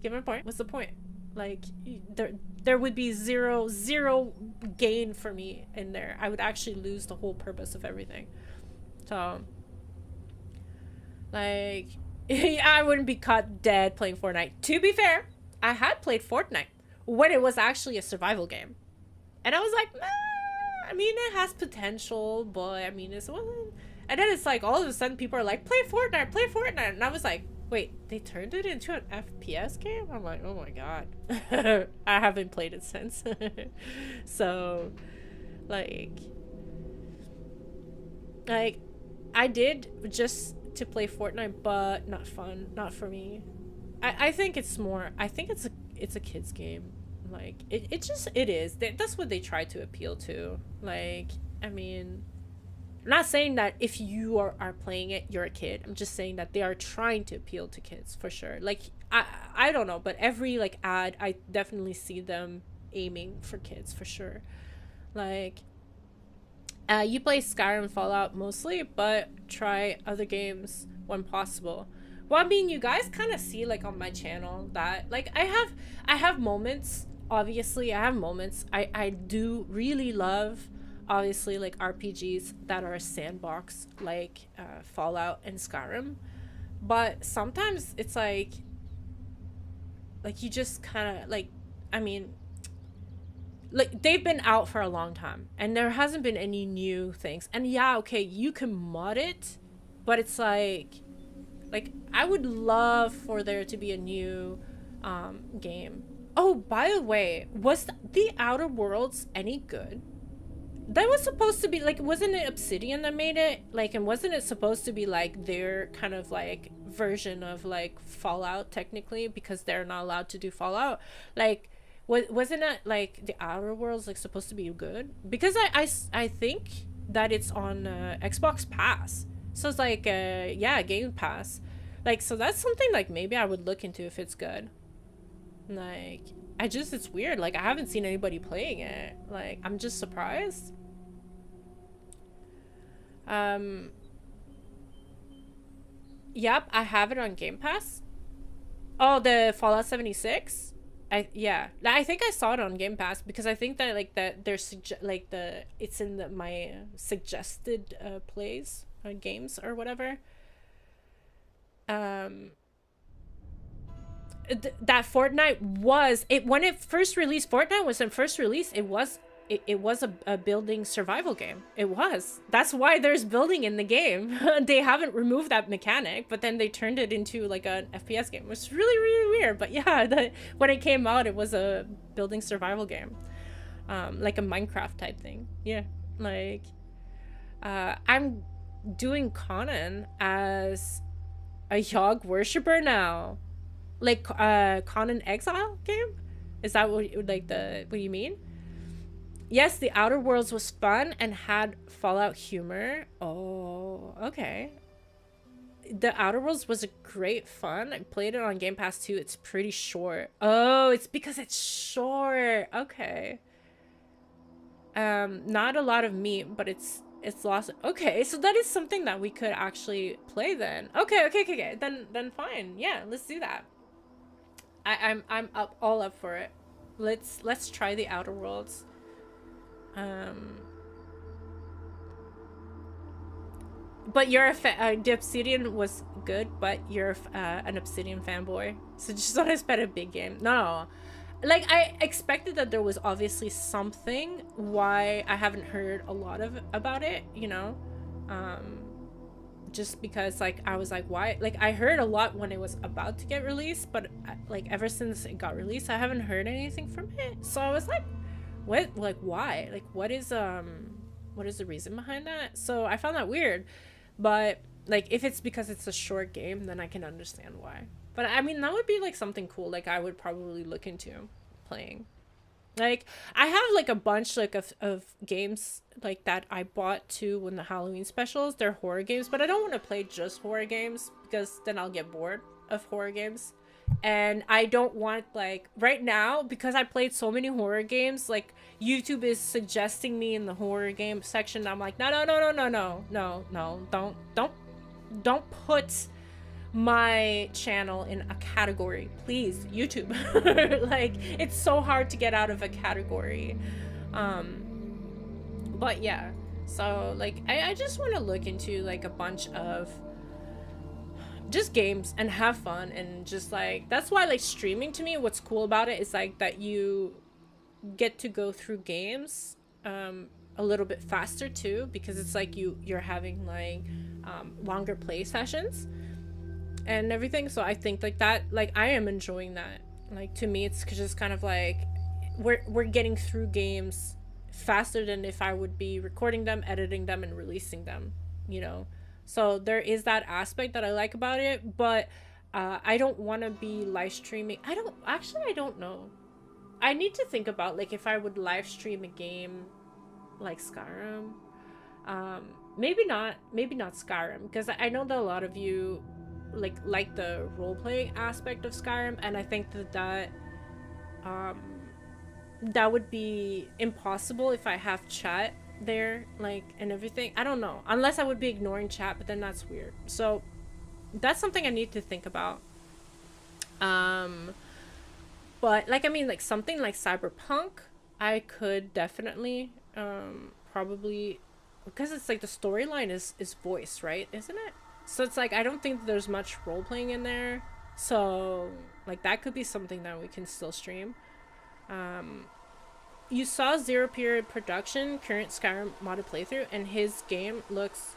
Give me a point. What's the point? Like, there would be zero gain for me in there. I would actually lose the whole purpose of everything. So, like, I wouldn't be caught dead playing Fortnite. To be fair, I had played Fortnite when it was actually a survival game. And I was like, nah, I mean, it has potential, but I mean, it wasn't. And then it's like, all of a sudden, people are like, play Fortnite. And I was like, wait, they turned it into an FPS game? I'm like, oh my god. I haven't played it since. So, like, I did just to play Fortnite, but not fun, not for me. I think it's a kid's game. Like it is. That's what they try to appeal to. Like, I mean, I'm not saying that if you are playing it, you're a kid. I'm just saying that they are trying to appeal to kids for sure. Like I don't know, but every like ad, I definitely see them aiming for kids for sure. Like, you play Skyrim and Fallout mostly, but try other games when possible. Well, I mean, you guys kind of see like on my channel that like I have moments. Obviously, I have moments. I do really love, obviously, like RPGs that are a sandbox, like Fallout and Skyrim. But sometimes it's like you just kind of like, I mean, like they've been out for a long time and there hasn't been any new things. And yeah, okay, you can mod it, but it's like I would love for there to be a new game. Oh, by the way, was the Outer Worlds any good? That was supposed to be like, wasn't it Obsidian that made it? Like, and wasn't it supposed to be like their kind of like version of like Fallout technically, because they're not allowed to do Fallout? Like, wasn't it like the Outer Worlds like supposed to be good? Because I think that it's on Xbox Pass, so it's like yeah, Game Pass. Like, so that's something like maybe I would look into if it's good. Like, it's weird. Like, I haven't seen anybody playing it. Like, I'm just surprised. Yep, I have it on Game Pass. Oh, the Fallout 76? Yeah, I think I saw it on Game Pass because I think that like that there's like it's in my suggested plays games or whatever. Um, that Fortnite was it when it first released. Fortnite was in first release. It was a building survival game. It was. That's why there's building in the game. They haven't removed that mechanic, but then they turned it into like an FPS game, which is really really weird. But yeah, when it came out, it was a building survival game, like a Minecraft type thing. Yeah, like I'm doing Conan as a Yogg worshiper now, like Conan Exile game. Is that what you mean? Yes, the Outer Worlds was fun and had Fallout humor. Oh, okay. The Outer Worlds was a great fun. I played it on Game Pass too. It's pretty short. Oh, it's because it's short. Okay. Not a lot of meat, but it's lost. Okay, so that is something that we could actually play then. Okay. Then fine. Yeah, let's do that. I'm all up for it. Let's try the Outer Worlds. But you're the Obsidian was good, but you're an Obsidian fanboy, so just don't expect a big game. No, like I expected that there was obviously something why I haven't heard a lot about it, you know, just because like I was like, why? Like I heard a lot when it was about to get released, but like ever since it got released, I haven't heard anything from it. So I was like, what? Like why? Like what is the reason behind that? So I found that weird, but like if it's because it's a short game, then I can understand why. But I mean that would be like something cool. Like I would probably look into playing. Like I have like a bunch like of games like that I bought too when the Halloween specials. They're horror games, but I don't want to play just horror games because then I'll get bored of horror games. And I don't want like right now because I played so many horror games, like YouTube is suggesting me in the horror game section. I'm like, no, don't put my channel in a category, please, YouTube. Like it's so hard to get out of a category. But yeah, so like I just want to look into like a bunch of just games and have fun, and just like that's why like streaming to me, what's cool about it is like that you get to go through games a little bit faster too, because it's like you're having like longer play sessions and everything. So I think like that, like I am enjoying that. Like to me it's just kind of like we're getting through games faster than if I would be recording them, editing them, and releasing them, you know. So there is that aspect that I like about it, but I don't want to be live streaming. I don't know. I need to think about like if I would live stream a game like Skyrim. Maybe not Skyrim, because I know that a lot of you like the role-playing aspect of Skyrim, and I think that that would be impossible if I have chat there, like, and everything. I don't know, unless I would be ignoring chat, but then that's weird. So that's something I need to think about. But like I mean like something like Cyberpunk, I could definitely probably, because it's like the storyline is voice, right, isn't it? So it's like I don't think there's much role playing in there, so like that could be something that we can still stream. You saw Zero Period Production current Skyrim modded playthrough, and his game looks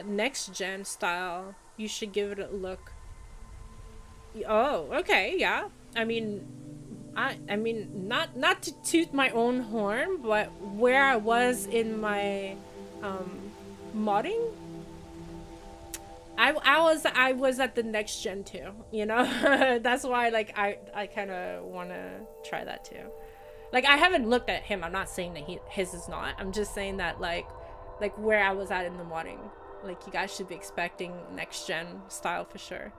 next gen style. You should give it a look. Oh, okay, yeah. I mean not to toot my own horn, but where I was in my modding, I was at the next gen too, you know. That's why like I kind of want to try that too. Like I haven't looked at him. I'm not saying that his is not. I'm just saying that like where I was at in the modding, like you guys should be expecting next gen style for sure.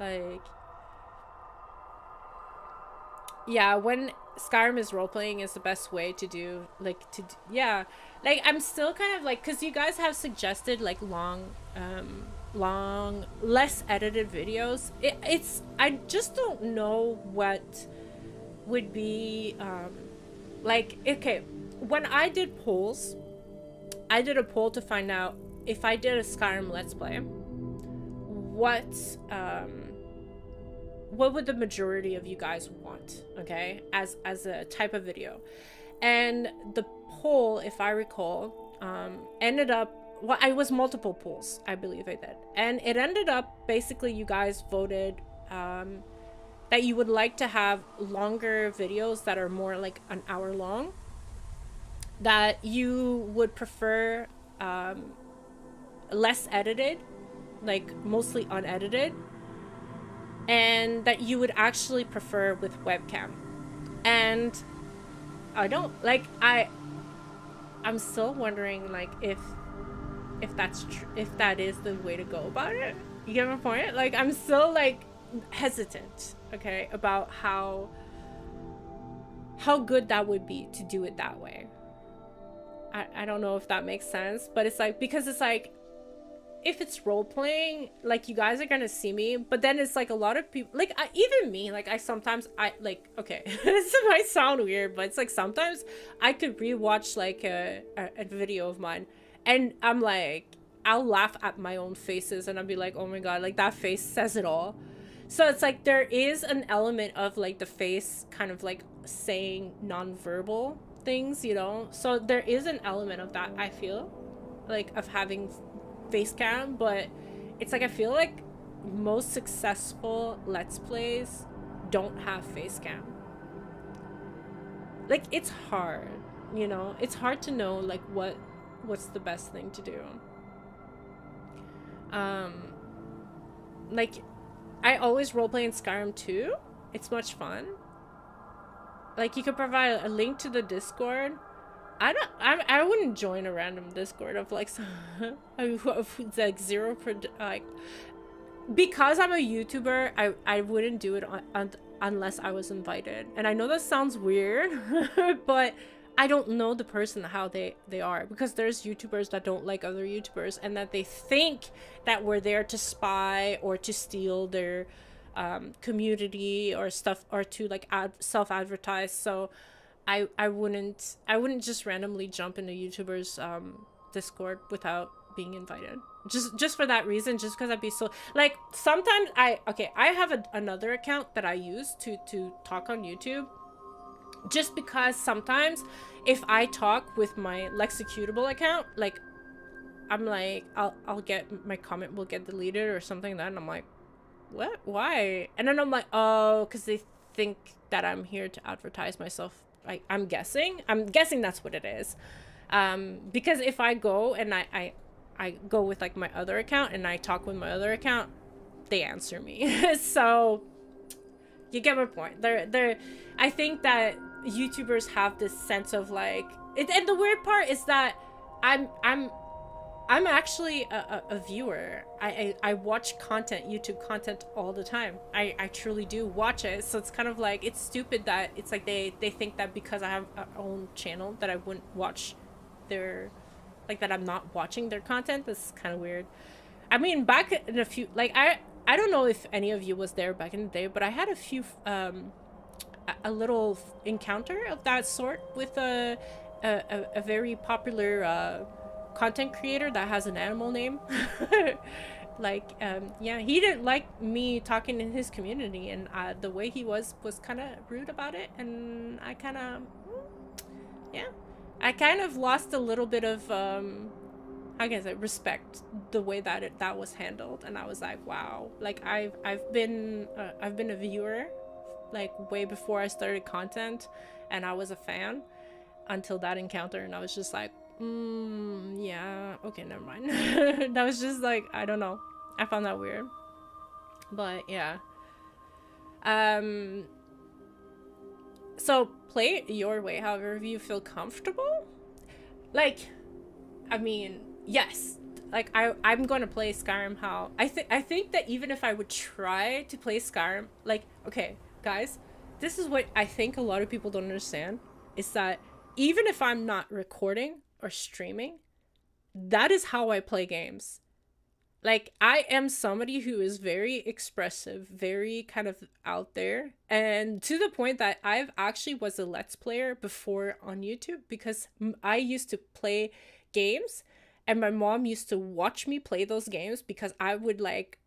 Like yeah, when Skyrim is role playing is the best way to do yeah. Like I'm still kind of like, because you guys have suggested like long less edited videos. It's I just don't know what would be like, okay, when I did polls, I did a poll to find out if I did a Skyrim Let's Play, what would the majority of you guys want, okay, as a type of video. And the poll, if I recall, ended up, well, I was multiple polls, I believe I did, and it ended up basically you guys voted that you would like to have longer videos that are more like an hour long, that you would prefer less edited, like mostly unedited, and that you would actually prefer with webcam. And I don't like, I'm still wondering like if that's true, if that is the way to go about it. You get my point? Like, I'm still like hesitant, okay, about how good that would be to do it that way. I don't know if that makes sense, but it's like, because it's like, if it's role playing, like, you guys are gonna see me, but then it's like a lot of people, like, even me, like, I sometimes, like, okay, this might sound weird, but it's like sometimes I could rewatch like a video of mine, and I'm like, I'll laugh at my own faces, and I'll be like, oh my god, like, that face says it all. So it's like there is an element of like the face kind of like saying non-verbal things, you know? So there is an element of that, I feel, like, of having face cam, but it's like, I feel like most successful Let's Plays don't have face cam. Like, it's hard, you know? It's hard to know, like, what's the best thing to do. Like, I always roleplay in Skyrim too. It's much fun. Like, you could provide a link to the Discord. I wouldn't join a random Discord of like like zero like, because I'm a YouTuber, I wouldn't do it unless I was invited. And I know that sounds weird, but I don't know the person how they are, because there's YouTubers that don't like other YouTubers, and that they think that we're there to spy or to steal their community or stuff, or to like self-advertise. So I wouldn't just randomly jump into YouTubers Discord without being invited, just for that reason, just because I'd be so, like, sometimes I have another account that I use to talk on YouTube, just because sometimes if I talk with my Lexecutable account, like, I'm like, I'll get, my comment will get deleted or something like that, and I'm like, what, why? And then I'm like, oh, because they think that I'm here to advertise myself. I'm guessing that's what it is. Because if I go and I go with like my other account and I talk with my other account, they answer me. So you get my point. I think that YouTubers have this sense of like, and the weird part is that I'm actually a viewer. I watch content, YouTube content, all the time. I truly do watch it. So it's kind of like, it's stupid that it's like they think that because I have a own channel that I wouldn't watch their, like, that I'm not watching their content. That's kind of weird. I mean, back in a few, like, I don't know if any of you was there back in the day, but I had a few a little encounter of that sort with a very popular content creator that has an animal name. Like, yeah, he didn't like me talking in his community, and the way he was kind of rude about it, and I kind of, yeah, I kind of lost a little bit of how can I say, respect the way that that was handled. And I was like, wow, like, I've been a viewer like way before I started content, and I was a fan until that encounter, and I was just like, yeah, okay, never mind. That was just like, I don't know, I found that weird. But yeah, so play it your way, however you feel comfortable. Like, I mean, yes, like, I'm gonna play Skyrim how I think that even if I would try to play Skyrim, like, okay guys, this is what I think a lot of people don't understand, is that even if I'm not recording or streaming, that is how I play games. Like I am somebody who is very expressive, very kind of out there, and to the point that I've actually was a let's player before on YouTube because I used to play games and my mom used to watch me play those games because I would like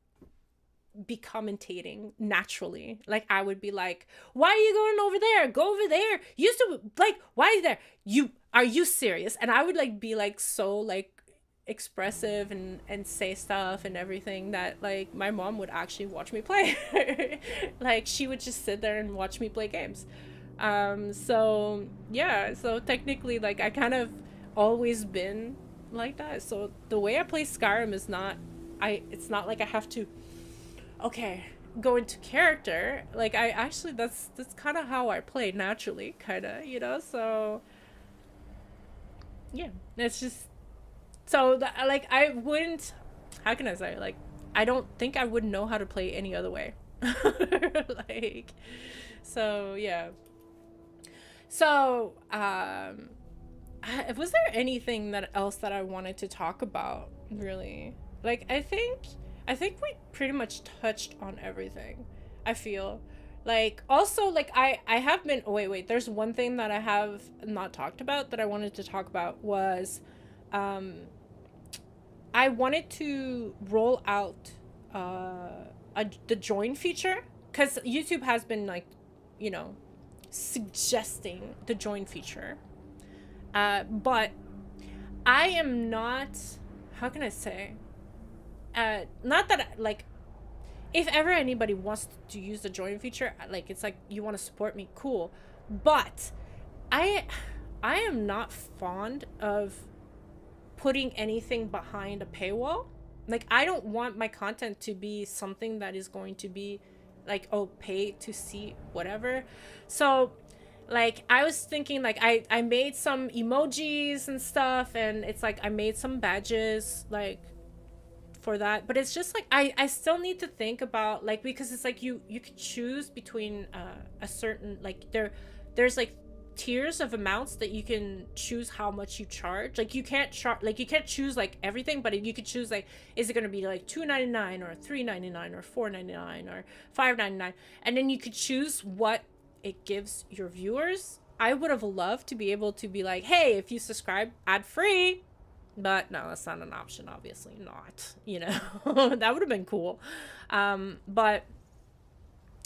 be commentating naturally. Like I would be like, "Why are you going over there? Go over there. You used to like, why are you there? You are you serious?" And I would like be like so like expressive and say stuff and everything that like my mom would actually watch me play. Like she would just sit there and watch me play games. So yeah, so technically like I kind of always been like that. So the way I play Skyrim is not I it's not like I have to okay, go into character. Like I actually that's kind of how I play naturally, kind of, you know. So yeah, it's just so like I wouldn't. How can I say like I don't think I would know how to play any other way. Like so yeah. So was there anything that else that I wanted to talk about really? Like I think we pretty much touched on everything. I feel like also like I have been oh, wait, there's one thing that I have not talked about that I wanted to talk about was um I wanted to roll out the join feature cuz YouTube has been like, you know, suggesting the join feature. But I am not how can I say not that like if ever anybody wants to use the join feature like it's like you want to support me cool, but i I am not fond of putting anything behind a paywall. Like I don't want my content to be something that is going to be like oh pay to see whatever. So like I was thinking like I made some emojis and stuff and it's like I made some badges like for that, but it's just like I still need to think about like because it's like you could choose between a certain like there's like tiers of amounts that you can choose how much you charge. Like you can't charge like you can't choose like everything, but you could choose like is it going to be like 2.99 or 3.99 or 4.99 or 5.99, and then you could choose what it gives your viewers. I would have loved to be able to be like, hey, if you subscribe ad free, but no, that's not an option, obviously not, you know. That would have been cool. But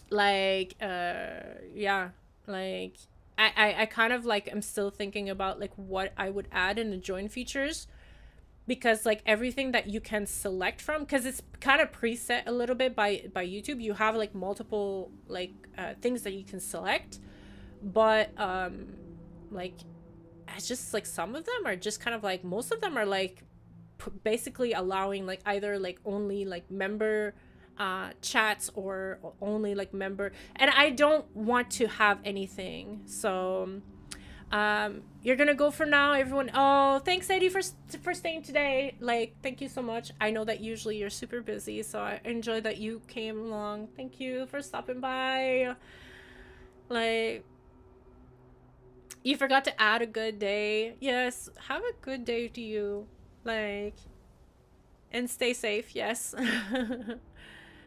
like yeah, like I kind of like I'm still thinking about like what I would add in the join features because like everything that you can select from because it's kind of preset a little bit by YouTube. You have like multiple like things that you can select, but like it's just like some of them are just kind of like most of them are like basically allowing like either like only like member chats or only like member, and I don't want to have anything. So you're gonna go for now, everyone. Oh, thanks Eddie for staying today. Like thank you so much. I know that usually you're super busy, so I enjoy that you came along. Thank you for stopping by. Like you forgot to add a good day. Yes, have a good day to you. Like, and stay safe. Yes.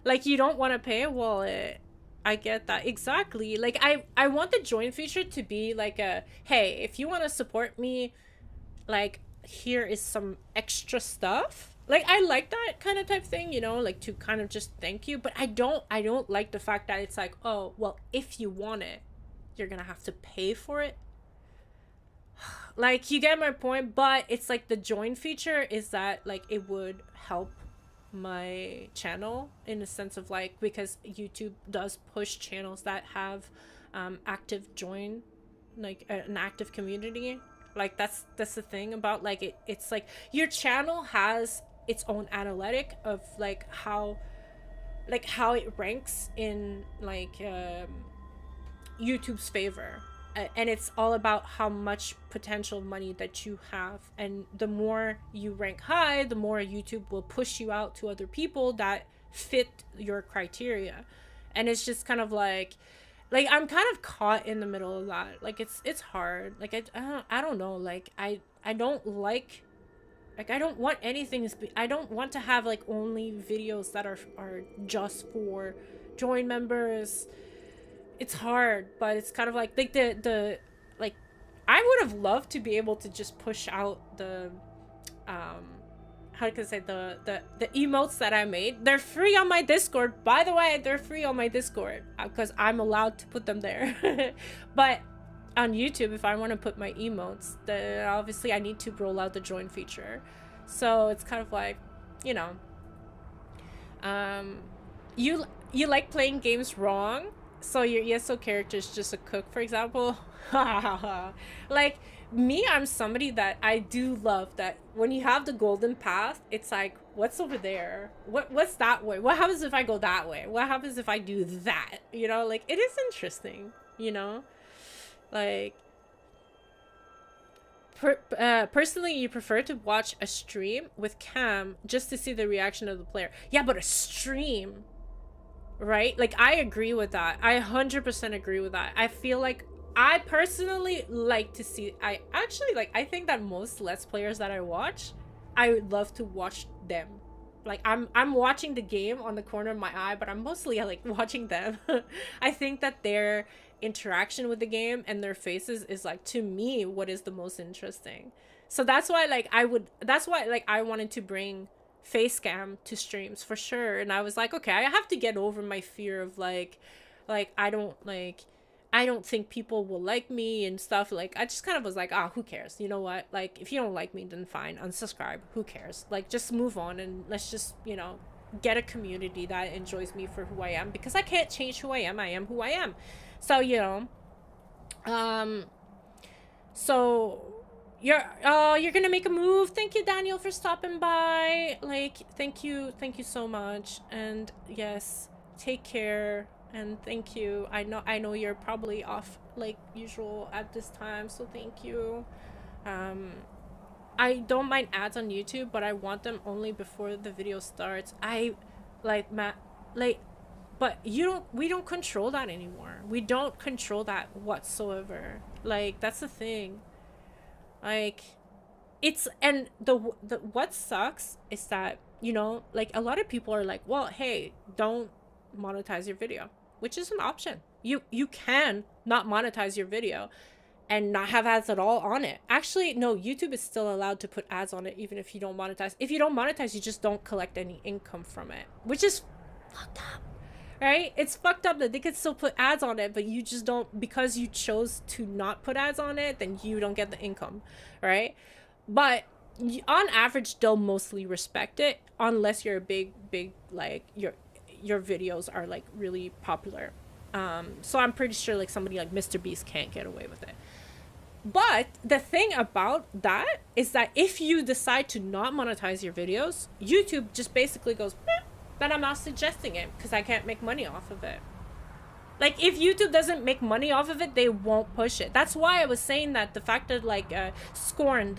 Like, you don't want to pay a wallet. I get that. Exactly. Like, I want the join feature to be like a, hey, if you want to support me, like, here is some extra stuff. Like, I like that kind of type thing, you know, like to kind of just thank you. But I don't like the fact that it's like, oh, well, if you want it, you're gonna have to pay for it. Like you get my point, but it's like the join feature is that like it would help my channel in a sense of like because YouTube does push channels that have active join like an active community. Like that's the thing about like it's like your channel has its own analytic of like how it ranks in like YouTube's favor. And it's all about how much potential money that you have, and the more you rank high, the more YouTube will push you out to other people that fit your criteria. And it's just kind of like I'm kind of caught in the middle of that. Like it's hard. Like I don't know, like I don't like Like, I don't want anything I don't want to have like only videos that are just for join members. It's hard, but it's kind of like the like I would have loved to be able to just push out the um how can I say, the emotes that I made. They're free on my Discord. By the way, they're free on my Discord because I'm allowed to put them there. But on YouTube, if I want to put my emotes, then obviously I need to roll out the join feature. So it's kind of like, you know, um, you like playing games wrong, so your ESO character is just a cook, for example. Like me, I'm somebody that I do love that when you have the golden path, it's like, what's over there? What's that way? What happens if I go that way? What happens if I do that? You know, like it is interesting, you know? Like personally, you prefer to watch a stream with cam just to see the reaction of the player. Yeah, but a stream, right? Like I agree with that. I 100% agree with that. I feel like I personally like to see, I actually like, I think that most Let's Players that I watch, I would love to watch them. Like I'm watching the game on the corner of my eye, but I'm mostly like watching them. I think that their interaction with the game and their faces is like, to me, what is the most interesting. So that's why like that's why like I wanted to bring face cam to streams for sure. And I was like, okay, I have to get over my fear of like I don't think people will like me and stuff. Like I just kind of was like, who cares? You know what? Like if you don't like me, then fine, unsubscribe. Who cares? Like just move on and let's just, you know, get a community that enjoys me for who I am, because I can't change who I am. I am who I am. So, you know, so you're gonna make a move. Thank you, Daniel, for stopping by. Like, thank you so much. And yes, take care. And thank you. I know you're probably off like usual at this time, so thank you. I don't mind ads on YouTube, but I want them only before the video starts. I like Matt, like, but we don't control that anymore. We don't control that whatsoever. Like that's the thing. Like it's, and the what sucks is that, you know, like a lot of people are like, well, hey, don't monetize your video, which is an option. You can not monetize your video and not have ads at all on it. Actually, no, YouTube is still allowed to put ads on it even if you don't monetize. If you don't monetize, you just don't collect any income from it, which is fucked up, right? It's fucked up that they could still put ads on it, but you just don't, because you chose to not put ads on it, then you don't get the income, right? But on average, they'll mostly respect it unless you're a big like your videos are like really popular. So I'm pretty sure like somebody like Mr. Beast can't get away with it. But the thing about that is that if you decide to not monetize your videos, YouTube just basically goes, then I'm not suggesting it because I can't make money off of it. Like if YouTube doesn't make money off of it, they won't push it. That's why I was saying that the fact that like the Scorn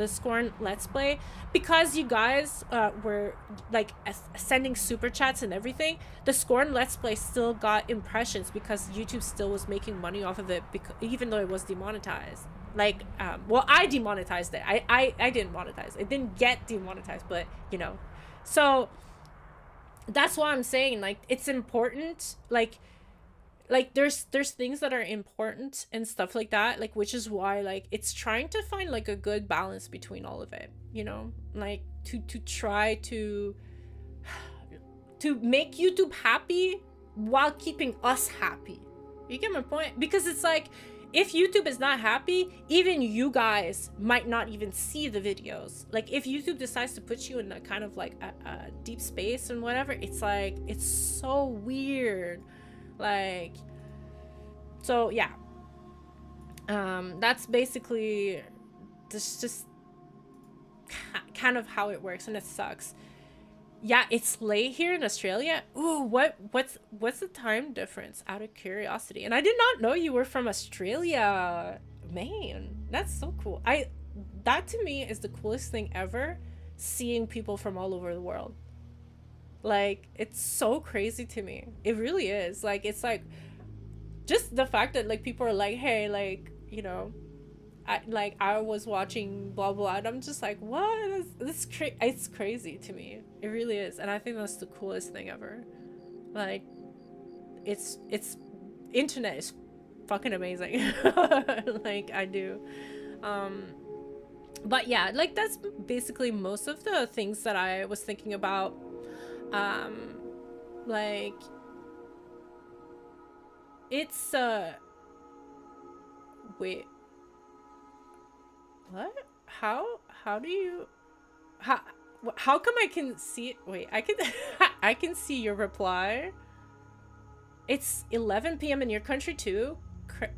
Let's Play, because you guys were like sending super chats and everything, the Scorn Let's Play still got impressions because YouTube still was making money off of it, because even though it was demonetized. Like well, I demonetized it. I didn't monetize it. Didn't get demonetized, but you know. So that's why I'm saying like it's important, like there's things that are important and stuff like that, like, which is why like it's trying to find like a good balance between all of it, you know, like to try to make YouTube happy while keeping us happy. You get my point? Because it's like, if YouTube is not happy, even you guys might not even see the videos. Like if YouTube decides to put you in a kind of like a deep space and whatever, it's like, it's so weird. Like, so yeah, that's basically just kind of how it works, and it sucks. Yeah, it's late here in Australia. Ooh, what's the time difference, out of curiosity? And I did not know you were from Australia. Man, that's so cool. That to me is the coolest thing ever, seeing people from all over the world. Like it's so crazy to me. It really is. Like it's like just the fact that like people are like, hey, like, you know, I was watching blah blah, and I'm just like, what? It's crazy to me. It really is, and I think that's the coolest thing ever. Like, it's internet is fucking amazing. Like, I do. But yeah, like that's basically most of the things that I was thinking about. Like, it's wait, what? How do you how how come I can see it? Wait, I can I can see your reply. It's 11 p.m. in your country too?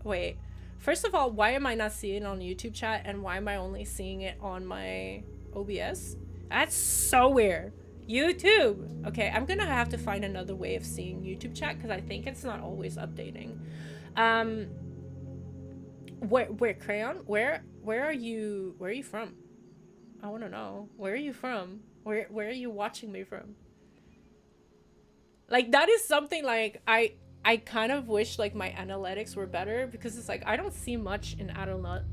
Wait. First of all, why am I not seeing it on YouTube chat, and why am I only seeing it on my OBS? That's so weird. YouTube. Okay, I'm gonna have to find another way of seeing YouTube chat because I think it's not always updating. Where Crayon? Where are you? Where are you from? I want to know. Where are you from? Where are you watching me from? Like, that is something like I kind of wish like my analytics were better, because it's like I don't see much in analytics.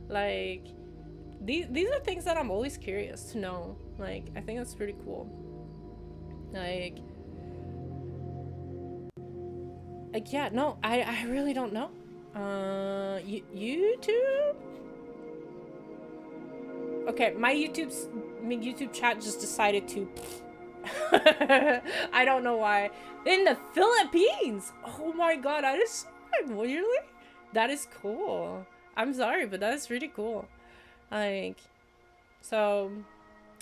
Like, these are things that I'm always curious to know. Like, I think that's pretty cool. Like yeah, no, I really don't know. YouTube? Okay, my YouTube chat just decided to I don't know why. In the Philippines! Oh my god, that is really? That is cool. I'm sorry, but that is really cool. Like, so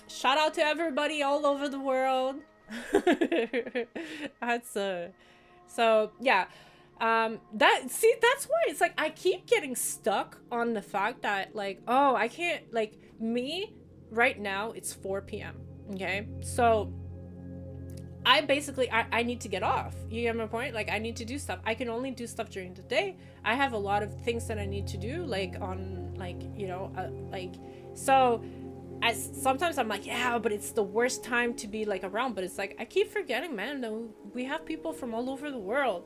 shout out to everybody all over the world. That's so yeah. That's why it's like I keep getting stuck on the fact that, like, oh, I can't, like, me right now it's 4 p.m. okay, so I basically I need to get off. You get my point? Like, I need to do stuff. I can only do stuff during the day. I have a lot of things that I need to do, like on, like, you know, like, so as sometimes I'm like, yeah, but it's the worst time to be like around. But it's like I keep forgetting, man, no, we have people from all over the world.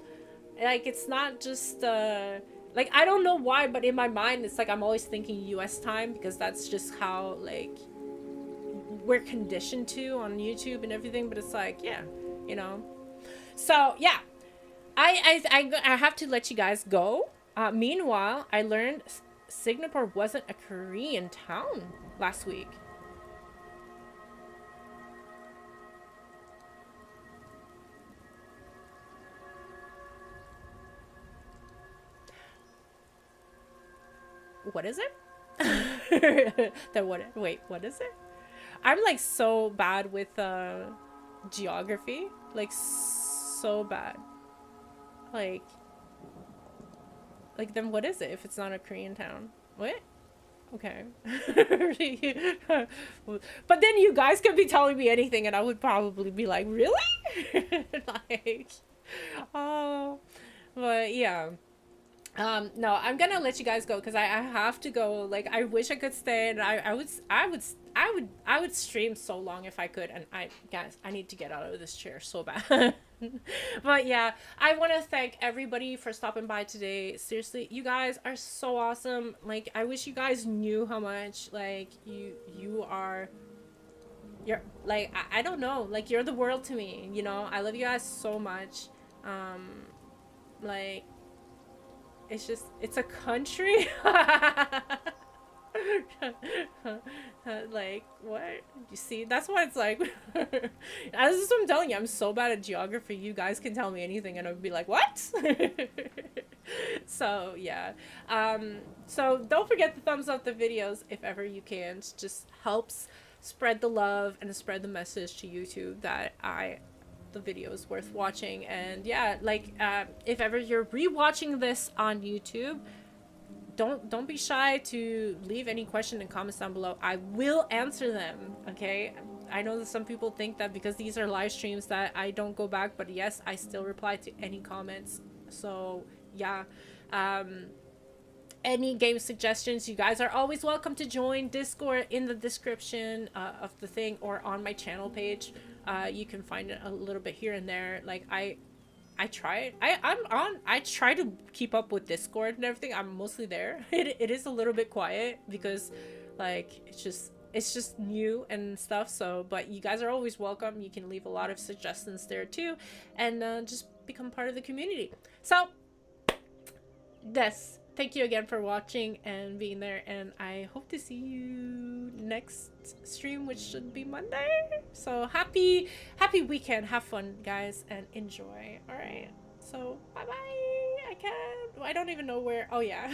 Like, it's not just like, I don't know why, but in my mind it's like I'm always thinking US time, because that's just how, like, we're conditioned to on YouTube and everything. But it's like, yeah, you know. So yeah, I have to let you guys go. Meanwhile, I learned Singapore wasn't a Korean town last week. What is it? Wait, what is it? I'm like so bad with geography, like so bad. Like then what is it if it's not a Korean town? What? Okay. But then you guys could be telling me anything and I would probably be like, really? Like, oh, but yeah. No, I'm gonna let you guys go because I have to go. Like, I wish I could stay, and I would stream so long if I could. And guys, I need to get out of this chair so bad. But yeah, I want to thank everybody for stopping by today. Seriously, you guys are so awesome. Like, I wish you guys knew how much, like, you're like, I don't know, like, you're the world to me, you know. I love you guys so much. Like, it's just, it's a country. Like, what? You see, that's why it's like, this is what I'm telling you, I'm so bad at geography. You guys can tell me anything and I would be like, what? So yeah, so don't forget to thumbs up the videos if ever you can. It just helps spread the love and spread the message to YouTube that the video is worth watching. And yeah, like, if ever you're rewatching this on YouTube, don't be shy to leave any question and comments down below. I will answer them, okay? I know that some people think that because these are live streams that I don't go back, but yes, I still reply to any comments. So yeah, any game suggestions, you guys are always welcome to join Discord in the description of the thing, or on my channel page. You can find it a little bit here and there. Like, I try to keep up with Discord and everything. I'm mostly there. It is a little bit quiet because like it's just new and stuff. So but you guys are always welcome. You can leave a lot of suggestions there too, and just become part of the community. So yes, thank you again for watching and being there, and I hope to see you next stream, which should be Monday. So happy weekend, have fun guys, and enjoy. All right, so bye bye. I don't even know where. Oh yeah.